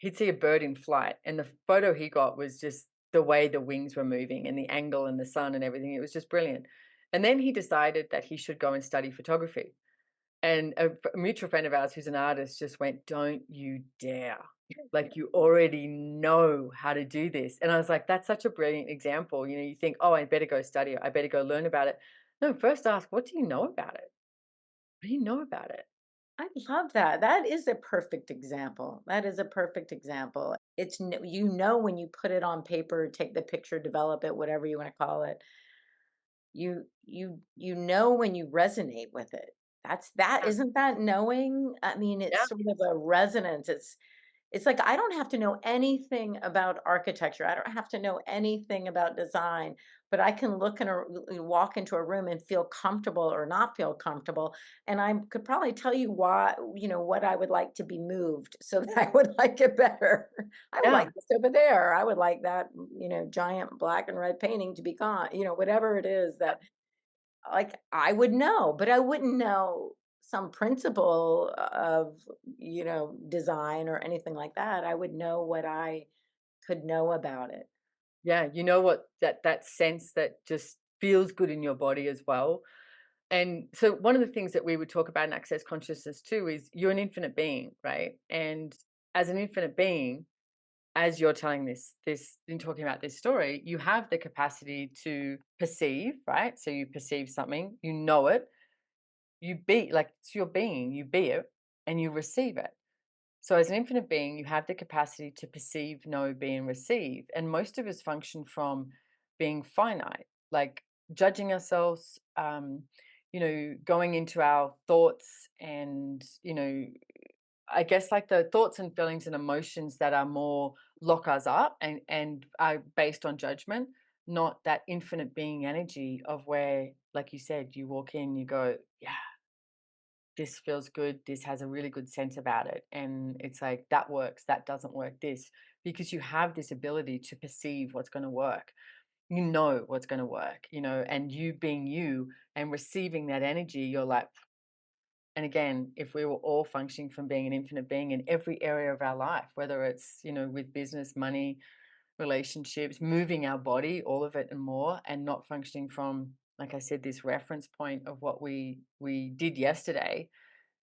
a bird in flight and the photo he got was just the way the wings were moving and the angle and the sun and everything. It was just brilliant. And then he decided that he should go and study photography. And a mutual friend of ours who's an artist just went, "Don't you dare. Like, you already know how to do this." And I was like, "That's such a brilliant example." You think, "Oh, I better go study it. I better go learn about it." No, first ask, "What do you know about it? What do you know about it?" I love that. That is a perfect example. That is a perfect example. You know when you put it on paper, take the picture, develop it, whatever you want to call it. You know when you resonate with it. That Yeah, isn't that knowing? I mean, yeah, it's sort of a resonance. It's like I don't have to know anything about architecture. I don't have to know anything about design, but I can look in walk into a room and feel comfortable or not feel comfortable. And I could probably tell you why, what I would like to be moved so that I would like it better. I would yeah, like this over there. I would like that, giant black and red painting to be gone, whatever it is that like, I would know, but I wouldn't know some principle of, design or anything like that. I would know what I could know about it. yeah. You know what? That sense that just feels good in your body as well. And so one of the things that we would talk about in Access Consciousness too is you're an infinite being, right? And as an infinite being, as you're telling this in talking about this story, you have the capacity to perceive, right? So you perceive something, you know it, you be like it's your being, you be it, and you receive it. So as an infinite being, you have the capacity to perceive, know, be, and receive. And most of us function from being finite, like judging ourselves, going into our thoughts and, I guess like the thoughts and feelings and emotions that are more lock us up and are based on judgment, not that infinite being energy of where, like you said, you walk in, you go, yeah, this feels good, this has a really good sense about it. And it's like that works, that doesn't work, this, because you have this ability to perceive what's going to work. You know what's going to work, and you being you and receiving that energy, you're like, and again, if we were all functioning from being an infinite being in every area of our life, whether it's, with business, money, relationships, moving our body, all of it and more, and not functioning from, like I said, this reference point of what we did yesterday,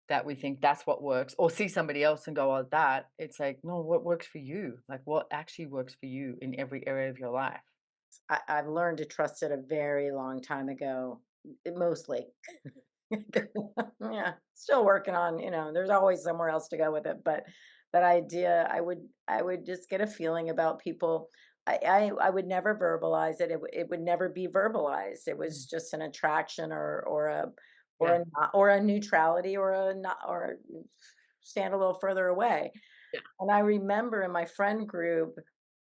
that we think that's what works, or see somebody else and go, oh, that. It's like, no, what works for you? Like what actually works for you in every area of your life? I've learned to trust it a very long time ago, mostly. Yeah, still working on, there's always somewhere else to go with it, but that idea, I would just get a feeling about people. I would never verbalize it. It would never be verbalized. It Mm. was just an attraction or Yeah. a or a neutrality or a not or stand a little further away. Yeah. And I remember in my friend group,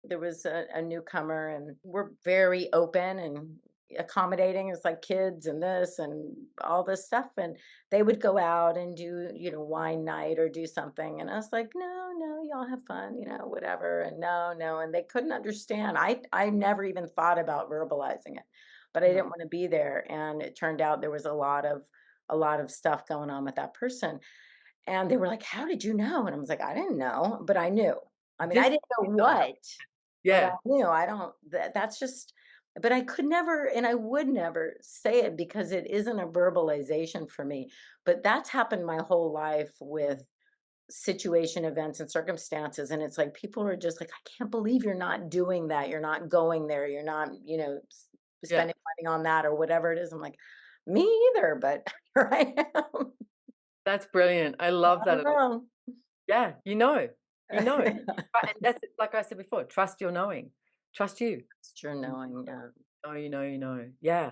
there was a newcomer, and we're very open and accommodating. It's like kids and this and all this stuff. And they would go out and do, wine night or do something. And I was like, no, no, y'all have fun, whatever. And no, no. And they couldn't understand. I never even thought about verbalizing it, but I No. didn't want to be there. And it turned out there was a lot of stuff going on with that person. And they were like, "How did you know?" And I was like, "I didn't know, but I knew." I mean, I Just didn't know you know. what, but I Yeah. knew. I don't that's just but I could never and I would never say it because it isn't a verbalization for me. But that's happened my whole life with situation, events, and circumstances, and it's like people are just like, "I can't believe you're not doing that. You're not going there. You're not, Yeah. spending money on that," or whatever it is. I'm like, "Me either," but here I am. That's brilliant. I I love that. don't know. Yeah, you know. You know. And that's like I said before, trust your knowing. Trust you. It's true And knowing, yeah. know you know you know. Yeah.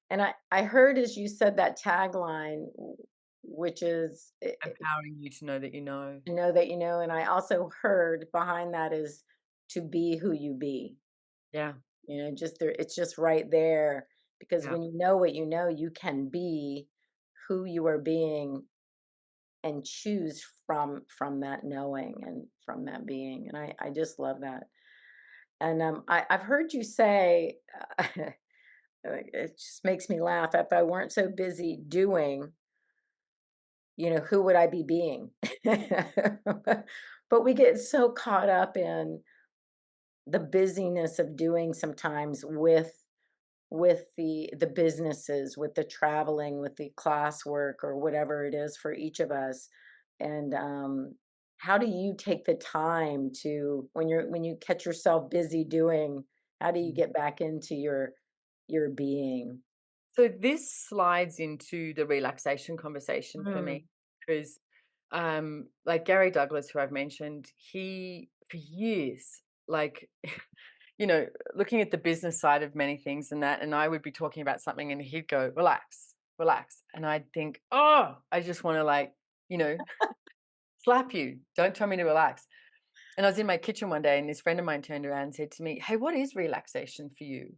And I heard as you said that tagline, which is, Empowering you to know that you know. know that you know, and I also heard behind that is to be who you be. Yeah. Just there, it's just right there because Yeah. when you know what you know, you can be who you are being and choose from that knowing and from that being. And I just love that. And I've heard you say, it just makes me laugh. If I weren't so busy doing, who would I be being? But we get so caught up in the busyness of doing sometimes with the businesses, with the traveling, with the classwork or whatever it is for each of us. And how do you take the time to when you catch yourself busy doing, how do you Mm. get back into your being? So this slides into the relaxation conversation for me Mm. because, like Gary Douglas, who I've mentioned, he for years, like, looking at the business side of many things and that, and I would be talking about something and he'd go, relax, relax. And I'd think, oh, I just want to you know, slap you. Don't tell me to relax. And I was in my kitchen one day and this friend of mine turned around and said to me, hey, what is relaxation for you?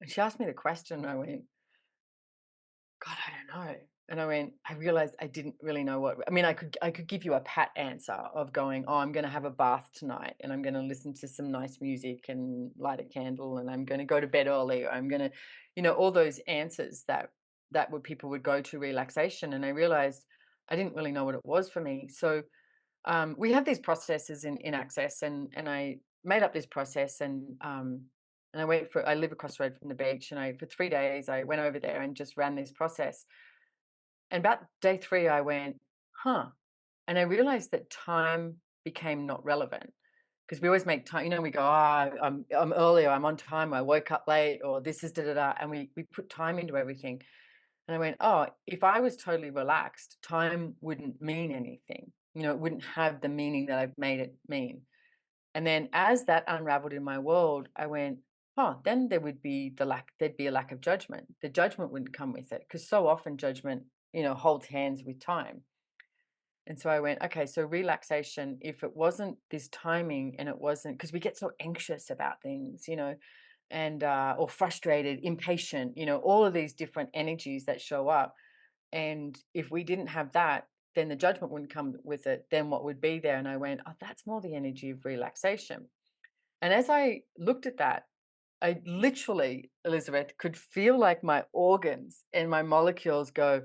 And she asked me the question. And I went, God, I don't know. And I went, I realized I didn't really know what I mean, I could give you a pat answer of going, oh, I'm gonna have a bath tonight and I'm gonna listen to some nice music and light a candle and I'm gonna go to bed early or I'm gonna, all those answers that would people would go to relaxation. And I realized I didn't really know what it was for me. So we have these processes in Access, and I made up this process, and I live across the road from the beach, and I for 3 days I went over there and just ran this process. And about day three, I went, huh, and I realized that time became not relevant because we always make time. We go, I'm earlier, I'm on time, I woke up late, or this is da da da, and we put time into everything. And I went, oh, if I was totally relaxed, time wouldn't mean anything. It wouldn't have the meaning that I've made it mean. And then as that unraveled in my world, I went, oh, then there'd be a lack of judgment. The judgment wouldn't come with it because so often judgment, holds hands with time. And so I went, okay, so relaxation, if it wasn't this timing and it wasn't, because we get so anxious about things, and or frustrated, impatient, all of these different energies that show up. And if we didn't have that, then the judgment wouldn't come with it. Then what would be there? And I went, oh, that's more the energy of relaxation. And as I looked at that, I literally, Elizabeth, could feel like my organs and my molecules go,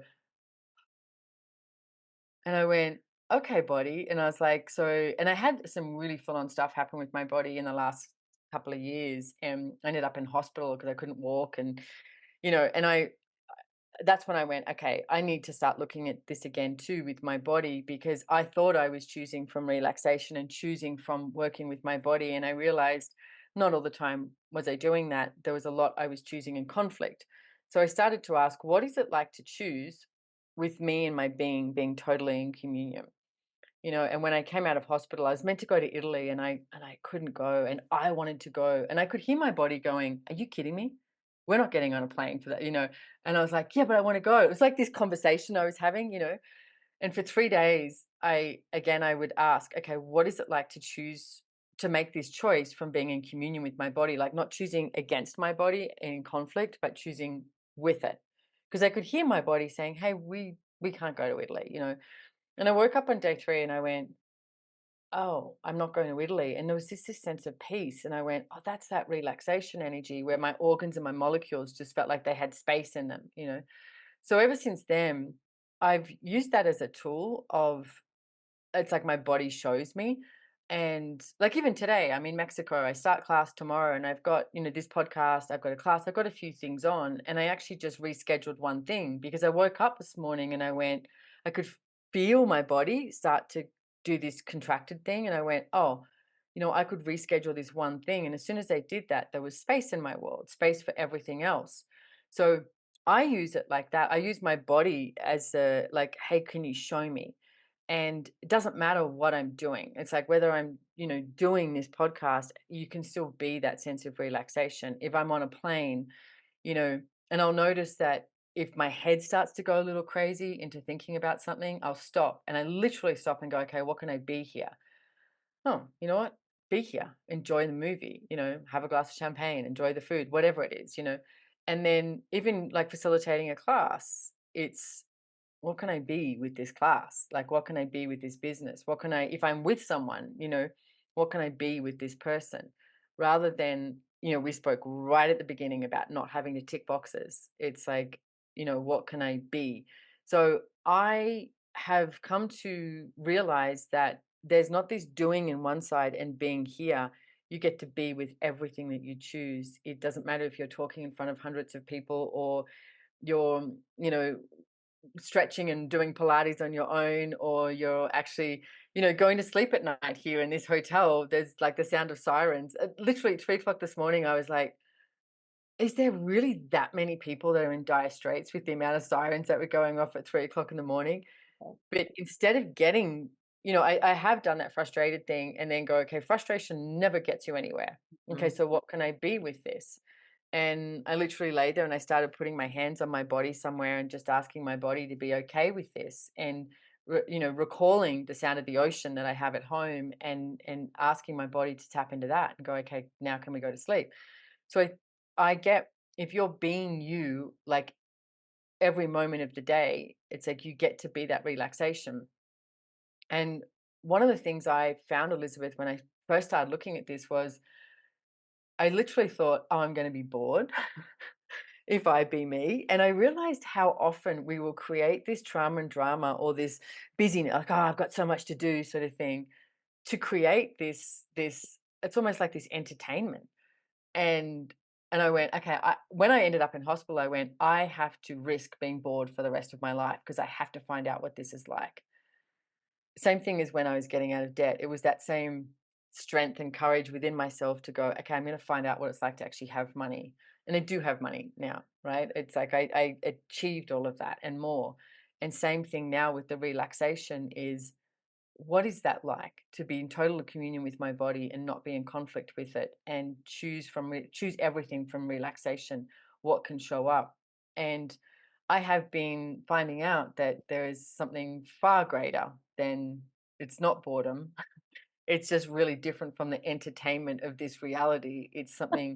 and I went, okay, body. And I was like, so, and I had some really full on stuff happen with my body in the last couple of years. And I ended up in hospital because I couldn't walk. And, and that's when I went, okay, I need to start looking at this again too with my body because I thought I was choosing from relaxation and choosing from working with my body. And I realized not all the time was I doing that. There was a lot I was choosing in conflict. So I started to ask, what is it like to choose with me and my being totally in communion? And when I came out of hospital, I was meant to go to Italy and I couldn't go and I wanted to go and I could hear my body going, "Are you kidding me? We're not getting on a plane for that." And I was like, "Yeah, but I want to go." It was like this conversation I was having. And for 3 days, I would ask, "Okay, what is it like to choose to make this choice from being in communion with my body, like not choosing against my body in conflict, but choosing with it?" Because I could hear my body saying, "Hey, we can't go to Italy." And I woke up on day 3 and I went, "Oh, I'm not going to Italy." And there was this sense of peace. And I went, "Oh, that's that relaxation energy where my organs and my molecules just felt like they had space in them." So ever since then, I've used that as a tool of it's like my body shows me. And like even today, I'm in Mexico. I start class tomorrow and I've got, this podcast, I've got a class, I've got a few things on. And I actually just rescheduled one thing because I woke up this morning and I went, I could feel my body start to do this contracted thing. And I went, oh, I could reschedule this one thing. And as soon as I did that, there was space in my world, space for everything else. So I use it like that. I use my body as a like, hey, can you show me? And it doesn't matter what I'm doing. It's like whether I'm, doing this podcast, you can still be that sense of relaxation. If I'm on a plane, you know, and I'll notice that if my head starts to go a little crazy into thinking about something, I'll stop and I literally stop and go, okay, what can I be here? Oh, you know what? Be here, enjoy the movie, have a glass of champagne, enjoy the food, whatever it is. And then even like facilitating a class, it's what can I be with this class? Like, what can I be with this business? What can I, if I'm with someone, what can I be with this person? Rather than, we spoke right at the beginning about not having to tick boxes. It's like, what can I be? So I have come to realize that there's not this doing in one side and being here. You get to be with everything that you choose. It doesn't matter if you're talking in front of hundreds of people or you're, stretching and doing Pilates on your own, or you're actually, going to sleep at night here in this hotel. There's like the sound of sirens. Literally at 3 o'clock this morning, I was like, is there really that many people that are in dire straits with the amount of sirens that were going off at 3 o'clock in the morning? But instead of getting, I have done that frustrated thing and then go, okay, frustration never gets you anywhere. Okay, Mm. so what can I be with this? And I literally lay there and I started putting my hands on my body somewhere and just asking my body to be okay with this and recalling the sound of the ocean that I have at home and asking my body to tap into that and go, okay, now can we go to sleep? So I get if you're being you, like every moment of the day, it's like you get to be that relaxation. And one of the things I found, Elizabeth, when I first started looking at this was I literally thought, oh, I'm going to be bored if I be me. And I realized how often we will create this trauma and drama or this busyness, like, oh, I've got so much to do sort of thing to create this, it's almost like this entertainment. And and I went, okay, when I ended up in hospital, I went, I have to risk being bored for the rest of my life because I have to find out what this is like. Same thing as when I was getting out of debt. It was that same strength and courage within myself to go, okay, I'm going to find out what it's like to actually have money. And I do have money now, right? It's like I achieved all of that and more. And same thing now with the relaxation is what is that like to be in total communion with my body and not be in conflict with it and choose everything from relaxation, what can show up. And I have been finding out that there is something far greater than it's not boredom. It's just really different from the entertainment of this reality. It's something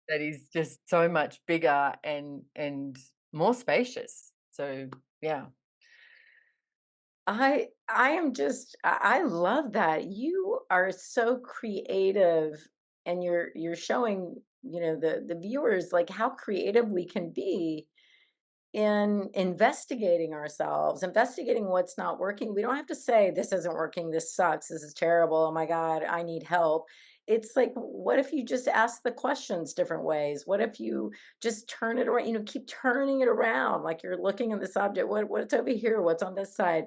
that is just so much bigger and more spacious. So yeah. I am just I love that. You are so creative and you're showing, the viewers like how creative we can be in investigating ourselves, investigating what's not working. We don't have to say this isn't working, this sucks, this is terrible, oh my god, I need help. It's like what if you just ask the questions different ways? What if you just turn it around, keep turning it around like you're looking at this object, what's over here, what's on this side?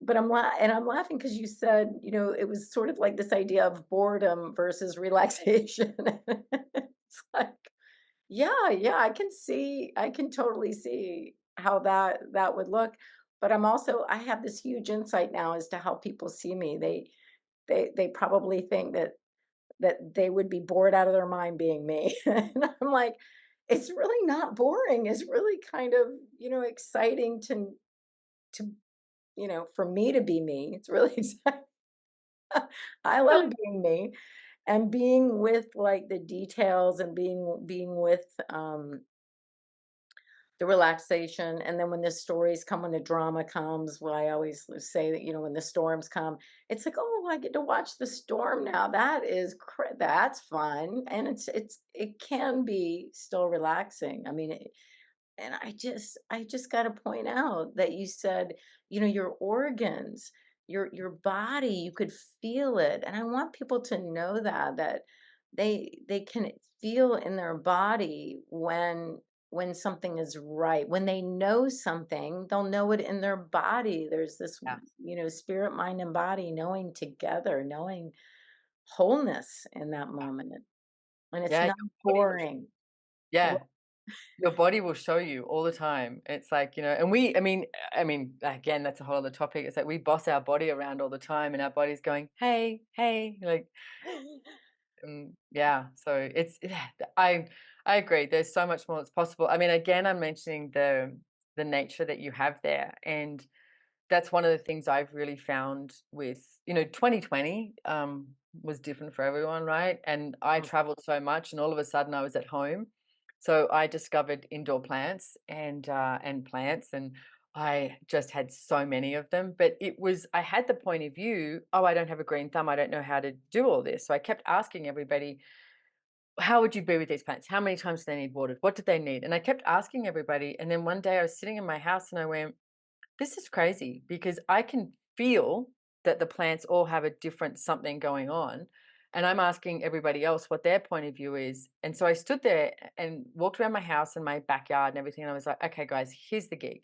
But I'm laughing because you said, it was sort of like this idea of boredom versus relaxation. It's like, yeah, yeah, I can totally see how that would look. But I have this huge insight now as to how people see me. They probably think that they would be bored out of their mind being me. And I'm like, it's really not boring. It's really kind of, exciting to for me to be me. It's really exciting. I love being me and being with like the details and being with the relaxation. And then when the stories come, when the drama comes, well, I always say that, when the storms come, it's like, oh, I get to watch the storm now. That's fun. And it can be still relaxing. I mean, and I just got to point out that you said, your organs, your body, you could feel it. And I want people to know that they can feel in their body when something is right. When they know something, they'll know it in their body. There's this, Yeah. spirit, mind, and body knowing together, knowing wholeness in that moment. And it's Yeah, not your body will. boring. Yeah. Your body will show you all the time. It's like, and I mean, again, that's a whole other topic. It's like we boss our body around all the time and our body's going, "Hey, hey," like, yeah. So yeah, I agree. There's so much more that's possible. I mean, again, I'm mentioning the nature that you have there, and that's one of the things I've really found with, 2020 was different for everyone, right? And I traveled so much, and all of a sudden I was at home. So I discovered indoor plants and plants, and I just had so many of them. But I had the point of view, oh, I don't have a green thumb. I don't know how to do all this. So I kept asking everybody, how would you be with these plants? How many times do they need watered? What do they need? And I kept asking everybody. And then one day I was sitting in my house and I went, this is crazy because I can feel that the plants all have a different something going on. And I'm asking everybody else what their point of view is. And so I stood there and walked around my house and my backyard and everything. And I was like, okay, guys, here's the gig.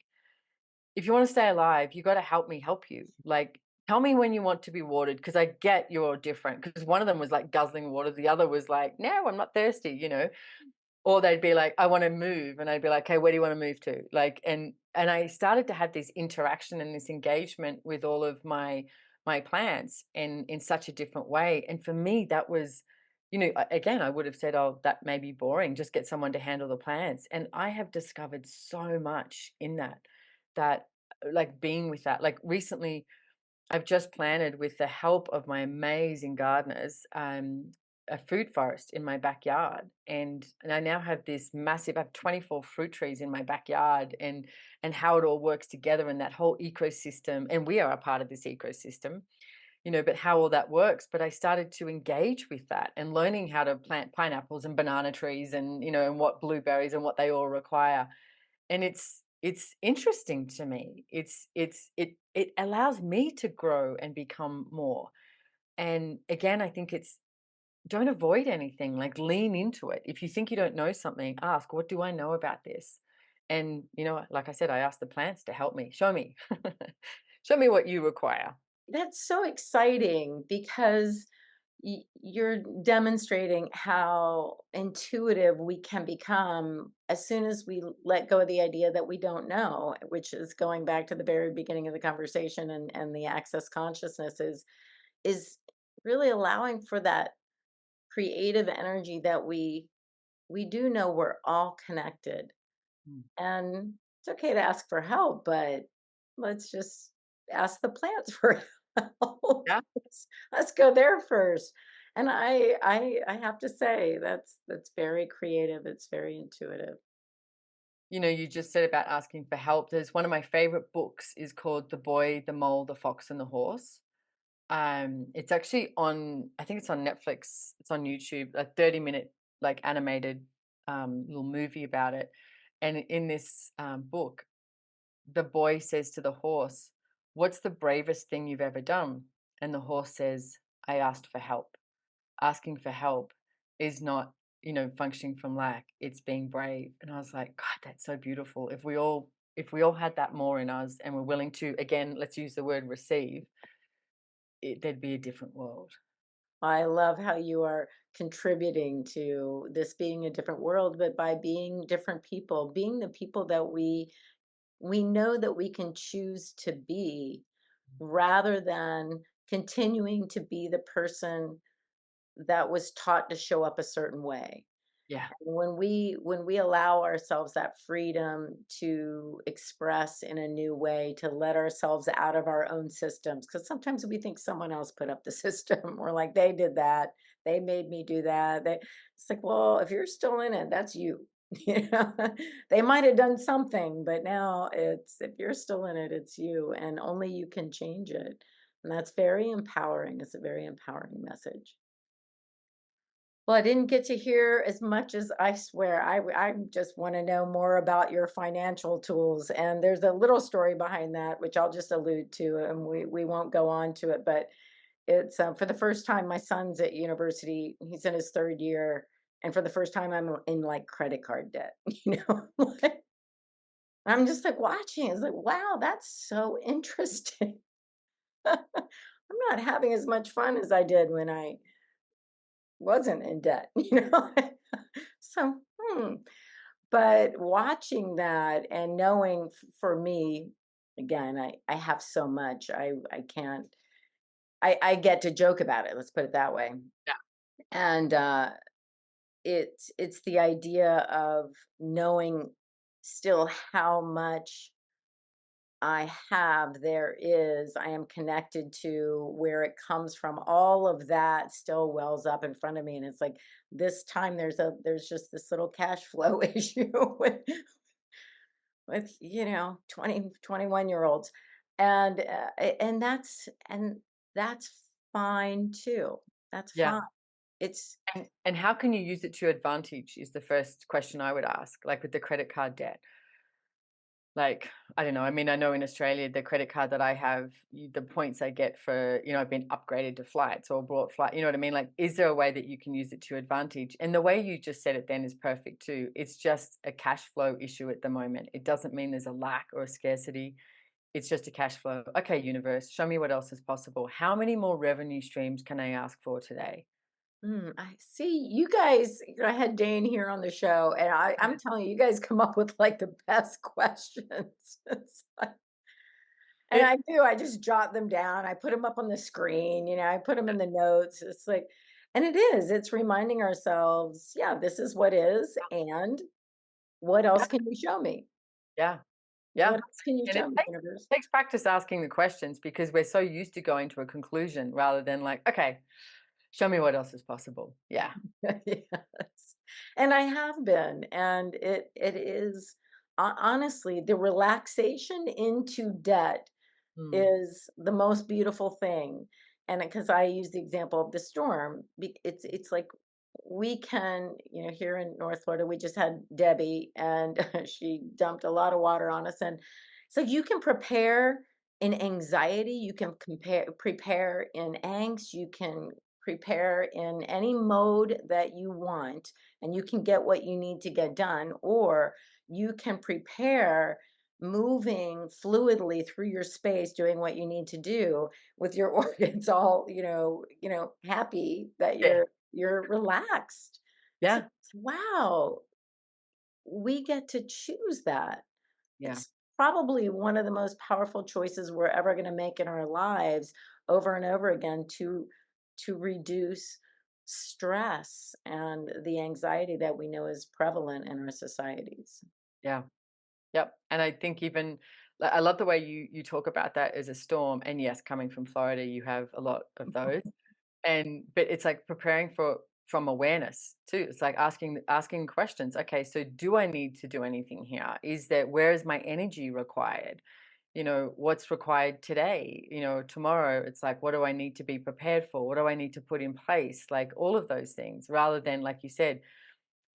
If you want to stay alive, you got to help me help you. Like, tell me when you want to be watered because I get you're different. Because one of them was like guzzling water, the other was like, no, I'm not thirsty. Or they'd be like, "I wanna move," and I'd be like, "Okay, where do you wanna move to?" Like, and I started to have this interaction and this engagement with all of my plants in such a different way, and for me, that was, again, I would have said, "Oh, that may be boring, just get someone to handle the plants," and I have discovered so much in that, like, being with that. Like, recently I've just planted with the help of my amazing gardeners, a food forest in my backyard, and I now have this massive. I have 24 fruit trees in my backyard, and how it all works together in that whole ecosystem. And we are a part of this ecosystem, but how all that works. But I started to engage with that and learning how to plant pineapples and banana trees, and what blueberries and what they all require, and it's interesting to me. It allows me to grow and become more. And again, I think it's don't avoid anything, like lean into it. If you think you don't know something, ask, what do I know about this? And like I said, I asked the plants to help me, show me. Show me what you require. That's so exciting because you're demonstrating how intuitive we can become as soon as we let go of the idea that we don't know, which is going back to the very beginning of the conversation, and the access consciousness is really allowing for that creative energy that we do know we're all connected. Mm. And it's okay to ask for help, but let's just ask the plants for help. Yeah. Let's go there first. And I have to say that's very creative. It's very intuitive. You just said about asking for help. There's one of my favorite books is called The Boy, the Mole, the Fox, and the Horse. It's actually on, I think it's on Netflix, it's on YouTube, a 30-minute, like, animated, little movie about it, and in this, book, the boy says to the horse, "What's the bravest thing you've ever done?" And the horse says, "I asked for help." Asking for help is not, functioning from lack, it's being brave, and I was like, "God, that's so beautiful." If we all had that more in us and we're willing to, again, let's use the word receive, there'd be a different world. I love how you are contributing to this being a different world, but by being different people, being the people that we know that we can choose to be rather than continuing to be the person that was taught to show up a certain way. Yeah. When we allow ourselves that freedom to express in a new way, to let ourselves out of our own systems, because sometimes we think someone else put up the system. We're like, they did that, they made me do that. It's like, well, if you're still in it, that's you. You know, they might have done something, but now it's if you're still in it, it's you, and only you can change it. And that's very empowering. It's a very empowering message. Well, I didn't get to hear as much as I swear. I just want to know more about your financial tools. And there's a little story behind that, which I'll just allude to, and we won't go on to it. But it's for the first time, my son's at university. He's in his third year, and for the first time, I'm in like credit card debt. Like, I'm just like watching. It's like, wow, that's so interesting. I'm not having as much fun as I did when I wasn't in debt. So, But watching that and knowing for me, again, I have so much. I can't I get to joke about it, let's put it that way. Yeah. And it's the idea of knowing still how much I am connected to where it comes from. All of that still wells up in front of me. And it's like this time there's just this little cash flow issue with 20, 21 year olds. And that's fine too. That's Yeah. fine. It's And how can you use it to your advantage is the first question I would ask, like with the credit card debt. Like, I don't know. I mean, I know in Australia, the credit card that I have, the points I get for, I've been upgraded to flights or brought flight. You know what I mean? Like, is there a way that you can use it to your advantage? And the way you just said it then is perfect too. It's just a cash flow issue at the moment. It doesn't mean there's a lack or a scarcity. It's just a cash flow. Okay, universe, show me what else is possible. How many more revenue streams can I ask for today? I see you guys. I had Dane here on the show, and I'm telling you, you guys come up with like the best questions. And It, I do. I just jot them down. I put them up on the screen. I put them in the notes. It's like, and it is. It's reminding ourselves, yeah, this is what is, and what else yeah, can you show me? yeah, What yeah. else can you And show me, universe? takes practice asking the questions because we're so used to going to a conclusion rather than like, okay, show me what else is possible. Yeah. Yes. And I have been, and it is honestly the relaxation into debt Mm, is the most beautiful thing. And because I use the example of the storm, it's like we can, here in North Florida, we just had Debbie, and she dumped a lot of water on us. And so you can prepare in anxiety, you can prepare in angst, you can prepare in any mode that you want, and you can get what you need to get done, or you can prepare moving fluidly through your space, doing what you need to do with your organs all, happy that yeah. you're relaxed. It's like, Yeah. wow, we get to choose that. Yeah. It's probably one of the most powerful choices we're ever going to make in our lives over and over again to reduce stress and the anxiety that we know is prevalent in our societies. Yeah. Yep. And I think even I love the way you talk about that as a storm. And yes, coming from Florida, you have a lot of those. And but it's like preparing for from awareness too. It's like asking questions. Okay, so do I need to do anything here? Is that where is my energy required? What's required today? Tomorrow it's like what do I need to be prepared for? What do I need to put in place? Like all of those things rather than like you said,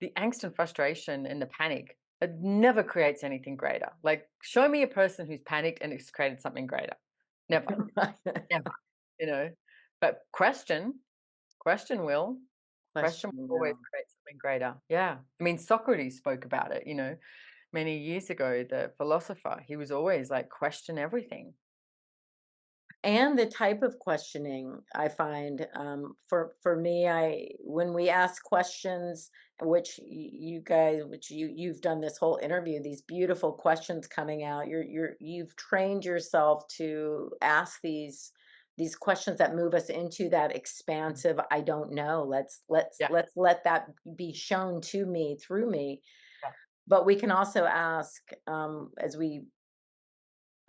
the angst and frustration and the panic, it never creates anything greater. Like show me a person who's panicked and it's created something greater. Never. Never. You know. But question will. Question Question will always will. create something greater. Yeah. I mean, Socrates spoke about it, many years ago, the philosopher. He was always like, question everything. And the type of questioning I find, for me, I when we ask questions, which you guys, which you've done this whole interview, these beautiful questions coming out. You've trained yourself to ask these questions that move us into that Mm. expansive I don't know. Yeah. Let's let that be shown to me through me. Yeah. But we can also ask, as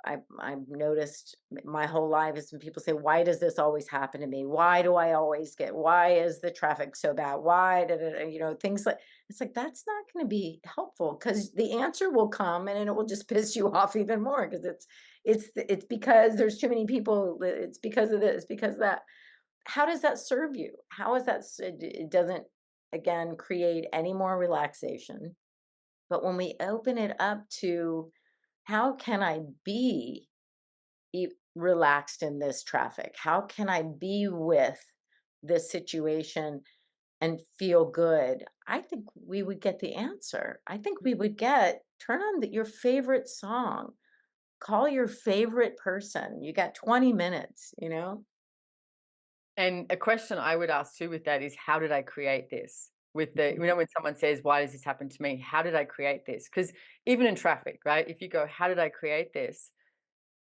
I've noticed my whole life is when people say, "Why does this always happen to me? Why do I always get? Why is the traffic so bad? Why?" Things like it's like that's not going to be helpful because the answer will come and it will just piss you off even more because it's because there's too many people. It's because of this, because of that. How does that serve you? How is that? It doesn't again create any more relaxation. But when we open it up to how can I be relaxed in this traffic? How can I be with this situation and feel good? I think we would get the answer. I think we would get turn on your favorite song, call your favorite person. You got 20 minutes. And a question I would ask too with that is, how did I create this? with the, when someone says, "Why does this happen to me? How did I create this?" Because even in traffic, right? If you go, "How did I create this?"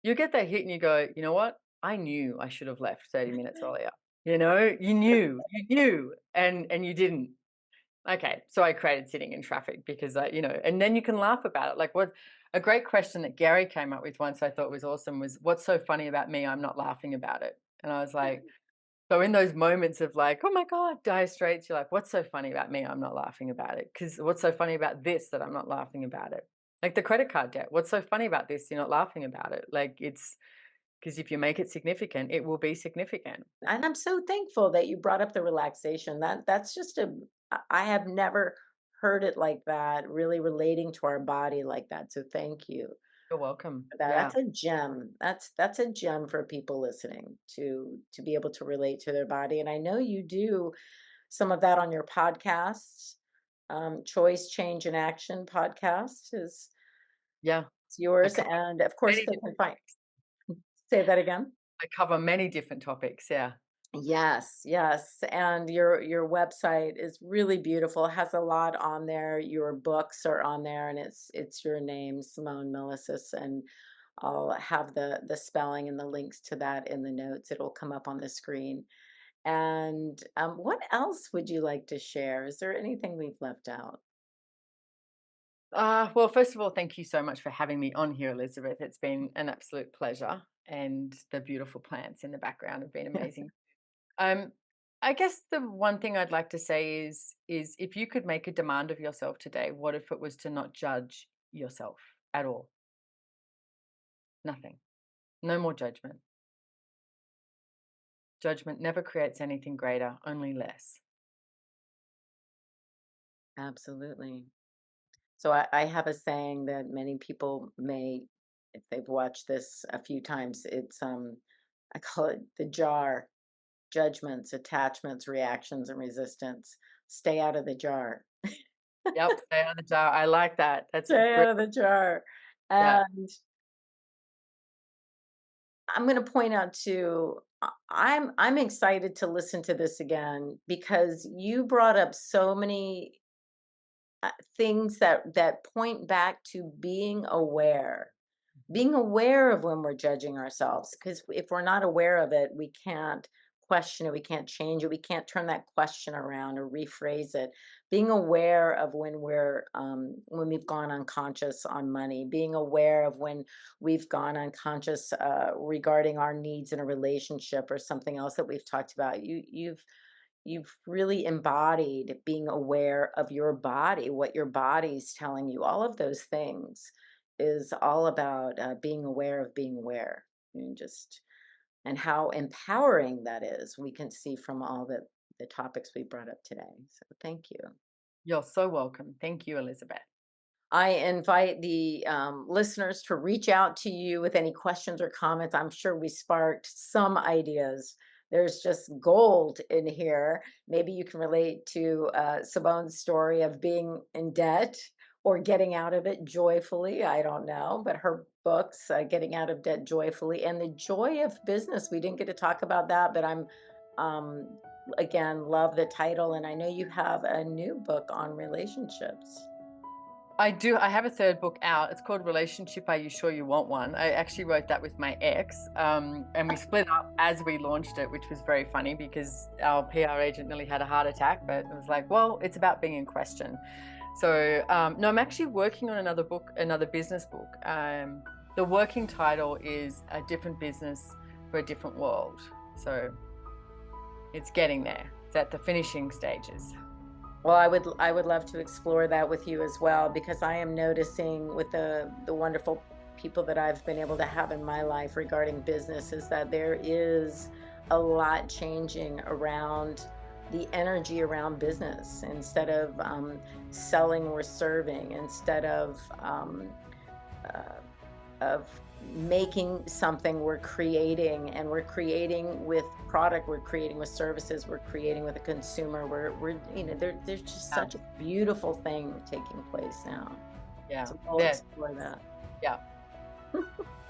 You get that hit and you go, "You know what? I knew I should have left 30 minutes earlier." You knew, and you didn't. Okay, so I created sitting in traffic because and then you can laugh about it. Like, what a great question that Gary came up with once I thought was awesome was, "What's so funny about me? I'm not laughing about it." And I was like, so in those moments of like, "Oh my God," dire straits, you're like, "What's so funny about me? I'm not laughing about it. Because what's so funny about this that I'm not laughing about it?" Like the credit card debt. What's so funny about this? You're not laughing about it. Like, it's because if you make it significant, it will be significant. And I'm so thankful that you brought up the relaxation. That's just I have never heard it like that, really relating to our body like that. So thank you You're welcome. for that. Yeah. That's a gem. That's a gem for people listening to be able to relate to their body. And I know you do some of that on your podcasts. Choice, Change, and Action podcast is Yeah. it's I yours, cover and of course many they can different find. topics. Say that again. I cover many different topics, yeah. Yes, yes, and your website is really beautiful, has a lot on there, your books are on there, and it's your name, Simone Milasas, and I'll have the spelling and the links to that in the notes, it'll come up on the screen, and, what else would you like to share? Is there anything we've left out? Well, first of all, thank you so much for having me on here, Elizabeth. It's been an absolute pleasure, and the beautiful plants in the background have been amazing. Um, I guess the one thing I'd like to say is if you could make a demand of yourself today, what if it was to not judge yourself at all? Nothing. No more judgment. Judgment never creates anything greater, only less. Absolutely. So I have a saying that many people may, if they've watched this a few times, I call it the jar: judgments, attachments, reactions, and resistance. Stay out of the jar. Yep, stay on the jar. I like that. That's Stay brilliant. out of the jar. Yeah. And I'm going to point out too, I'm excited to listen to this again because you brought up so many things that point back to being aware of when we're judging ourselves, because if we're not aware of it, we can't question it, we can't change it, we can't turn that question around or rephrase it. Being aware of when we've gone unconscious on money, being aware of when we've gone unconscious regarding our needs in a relationship or something else that we've talked about. You've really embodied being aware of your body, what your body's telling you. All of those things is all about being aware of being aware, and just and how empowering that is. We can see from all the topics we brought up today. So thank you. You're so welcome. Thank you, Elizabeth. I invite the listeners to reach out to you with any questions or comments. I'm sure we sparked some ideas. There's just gold in here. Maybe you can relate to Simone's story of being in debt or getting out of it joyfully. I don't know, but her books, Getting Out of Debt Joyfully, and the joy of business. We didn't get to talk about that, but um, again, love the title. And I know you have a new book on relationships. I do. I have a third book out. It's called Relationship. Are You Sure You Want One? I actually wrote that with my ex, and we split up as we launched it, which was very funny because our PR agent nearly had a heart attack. But it was like, well, it's about being in question. So no, I'm actually working on another book, another business book. The working title is A Different Business for a Different World. So it's getting there. It's at the finishing stages. Well, I would love to explore that with you as well, because I am noticing with the wonderful people that I've been able to have in my life regarding business is that there is a lot changing around the energy around business. Instead of selling, we're serving. Instead uh, of making something, we're creating, and we're creating with product, we're creating with services, we're creating with a consumer. There's just Yeah, such a beautiful thing taking place now, yeah, so we'll there. explore that. Yeah.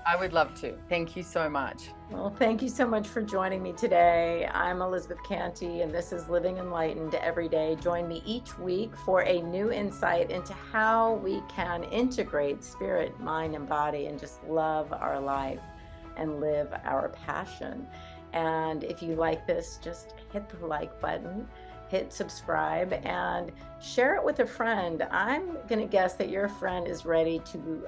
I would love to. Thank you so much. Well, thank you so much for joining me today. I'm Elizabeth Canty, and this is Living Enlightened Every Day. Join me each week for a new insight into how we can integrate spirit, mind, and body and just love our life and live our passion. And if you like this, just hit the like button, hit subscribe, and share it with a friend. I'm going to guess that your friend is ready to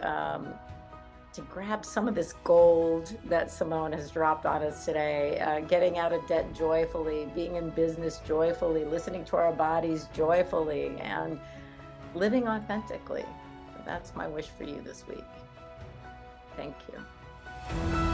grab some of this gold that Simone has dropped on us today, getting out of debt joyfully, being in business joyfully, listening to our bodies joyfully, and living authentically. That's my wish for you this week. Thank you.